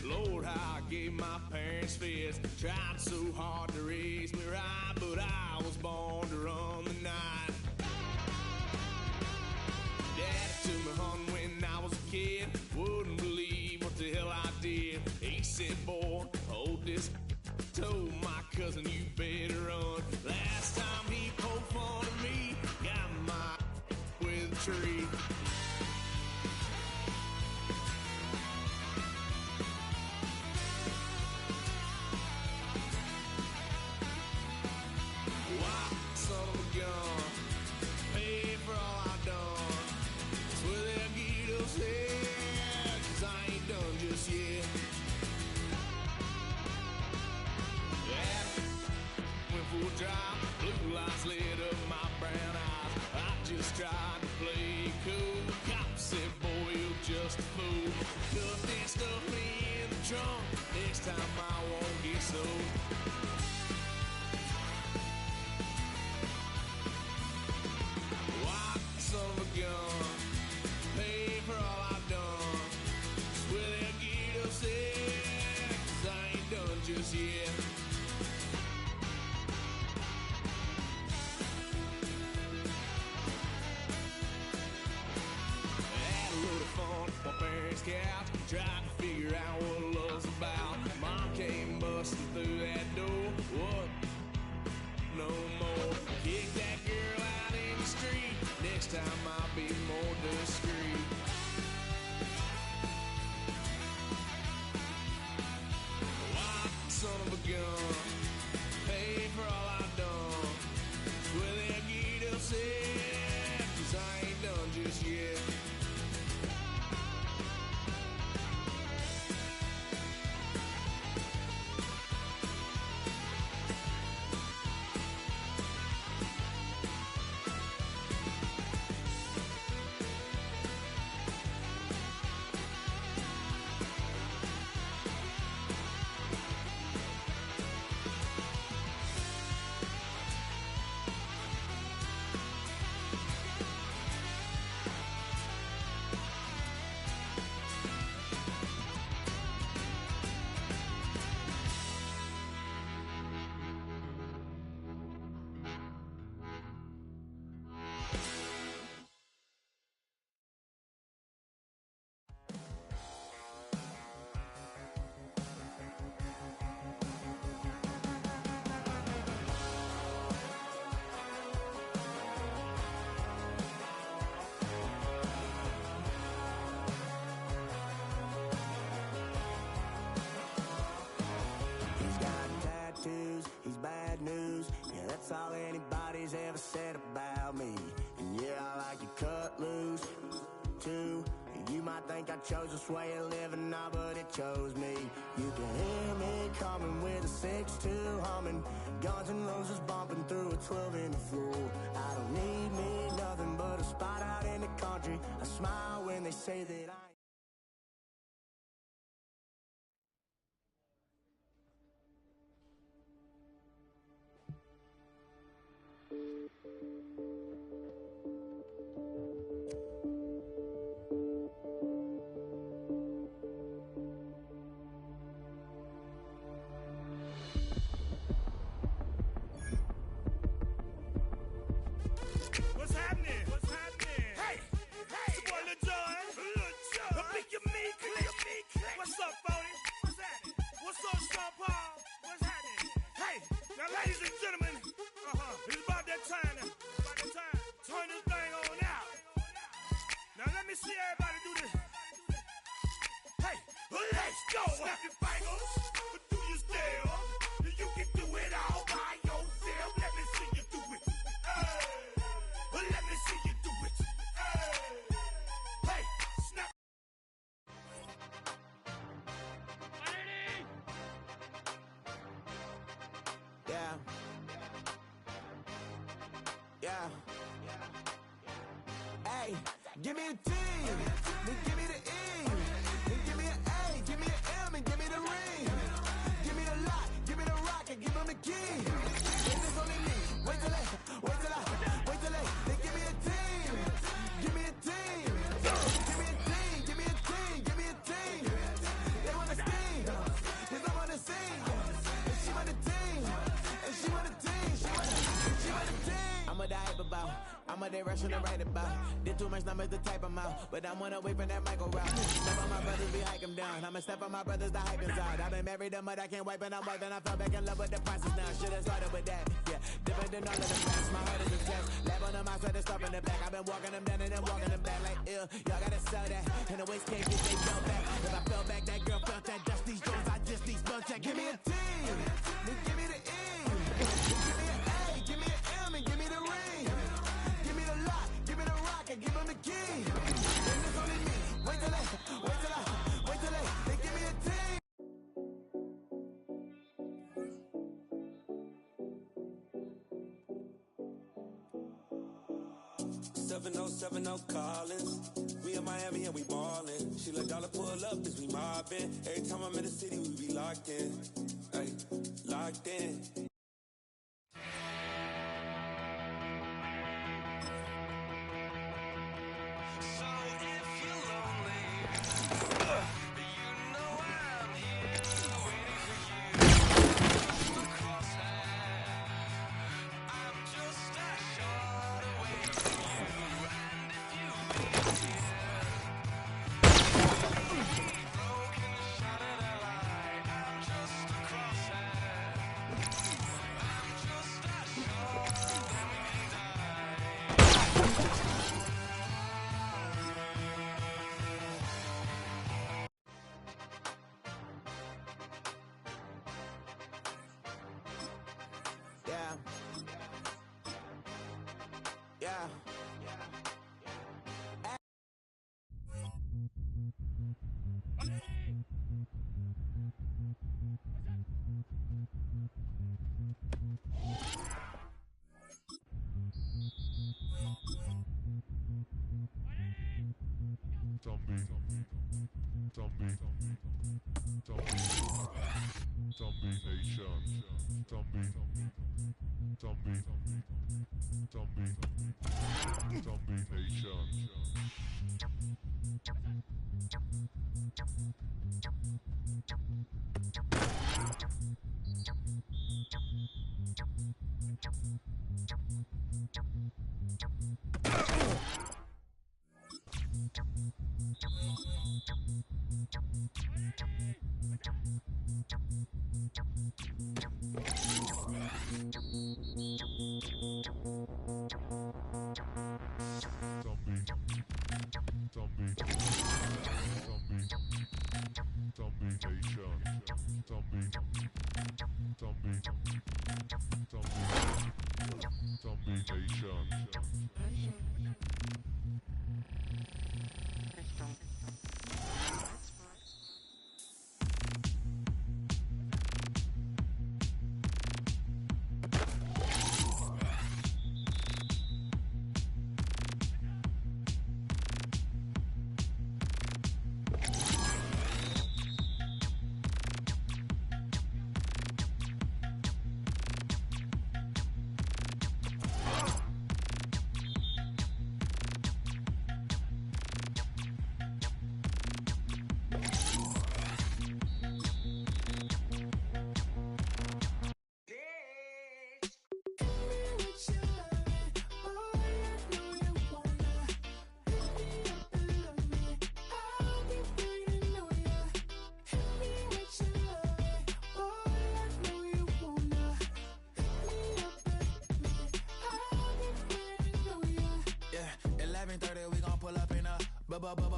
Lord, how I gave my parents fits. Tried so hard to raise me right, but I was born to run the night. Dad took me home when I was a kid. Wouldn't believe what the hell I did. He said, boy, hold this. Told my cousin, you better run. Last time he poked fun at me, got my with a tree. Why, son of a gun, pay for all I done. Swear they'll get upset, 'cause I ain't done just yet. Yeah, went for a drive, blue lights lit up my brown eyes. I just tried to play cool. Cop said, boy, you're just a fool. Cuffed and stuffed me in the trunk. Next time I won't get so. Why, son of a gun, pay for all I've done. Swear they'll get upset, 'cause I ain't done just yet. Had a little fun at my parents' couch, tried to figure out what love's about. Mom came busting through that door. What? No more. Kick that girl out in the street. Next time I'll be more discreet. gun. Pay for all I've done. Well, they get upset, 'cause I ain't done just yet. He's got tattoos, he's bad news. Yeah, that's all anybody's ever said about me. And yeah, I like to cut loose, too. You might think I chose this way of living now, but it chose me. You can hear me coming with a 6-2 humming. Guns N' Roses bumping through a 12 in the floor. I don't need me nothing but a spot out in the country. I smile when they say that I What's happening? What's happening? Hey, it's your boy Lil Jon. Pick your meat click. What's up, Phony? What's happening? What's up, Sean Paul? What's happening? Hey, now ladies and gentlemen, it's about that time now. About that time. Turn this thing on out. Now let me see everybody do this. Hey, let's go. Snap your fingers, but do you still? You can do it all by yourself. Let me see you do it. Let me see you do it. Hey, snap. Yeah. Yeah. Hey, give me a T, then give me the E, then give me an A, give me an M, and give me the ring. Give me the lock, give me the rock, and give them the key. And it's only me. Wait till they give me a team. Give me a team. Give me a team. Give me a team. Give me a team. They wanna steam, 'cause I'm on the scene. And she want the team. And she want the team. She want the team. I'm a die about. I'm a direction to write about. Did too much numbers to type them out. But I'm one away from that Michael route. Step on my brothers, we hike them down. I'ma step on my brothers, the hype inside. I've been married them, but I can't wipe and I'm wiping. I fell back in love with the process now. Should've started with that. Yeah, different than all of the past. My heart is a test. Lab on them, I started stopping the back. I've been walking them down and then walking them back like ill. Y'all gotta sell that. And the waist can't get they fell back. If I fell back, that girl felt that. Just these Jones, I just need spell check. Give me a T, then give me the E, then give me an A, give me an M, and give me the ring. Give me the lock, give me the rock, and give them the key. And it's only me. Wait till they give me a team. 7070 Collins. We in Miami and we ballin'. She let dollar pull up as we mobbin'. Every time I'm in the city, we be locked in. Ay, locked in. Yeah.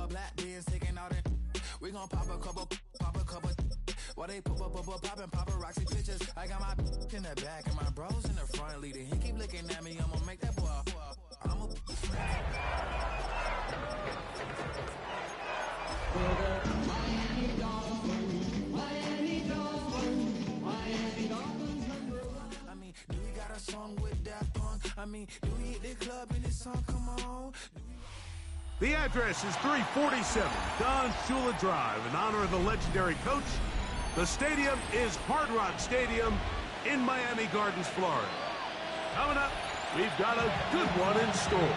Black beans taking out it. We gon' pop a couple. While they poppin' paparazzi pictures. I got my in the back and my bros in the front leading. He keep looking at me, I'ma make that boy. I mean, do we got a song with that punk? I mean, do we hit the club in this song? Come on. The address is 347 Don Shula Drive. In honor of the legendary coach, the stadium is Hard Rock Stadium in Miami Gardens, Florida. Coming up, we've got a good one in store.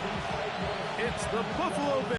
It's the Buffalo Bills.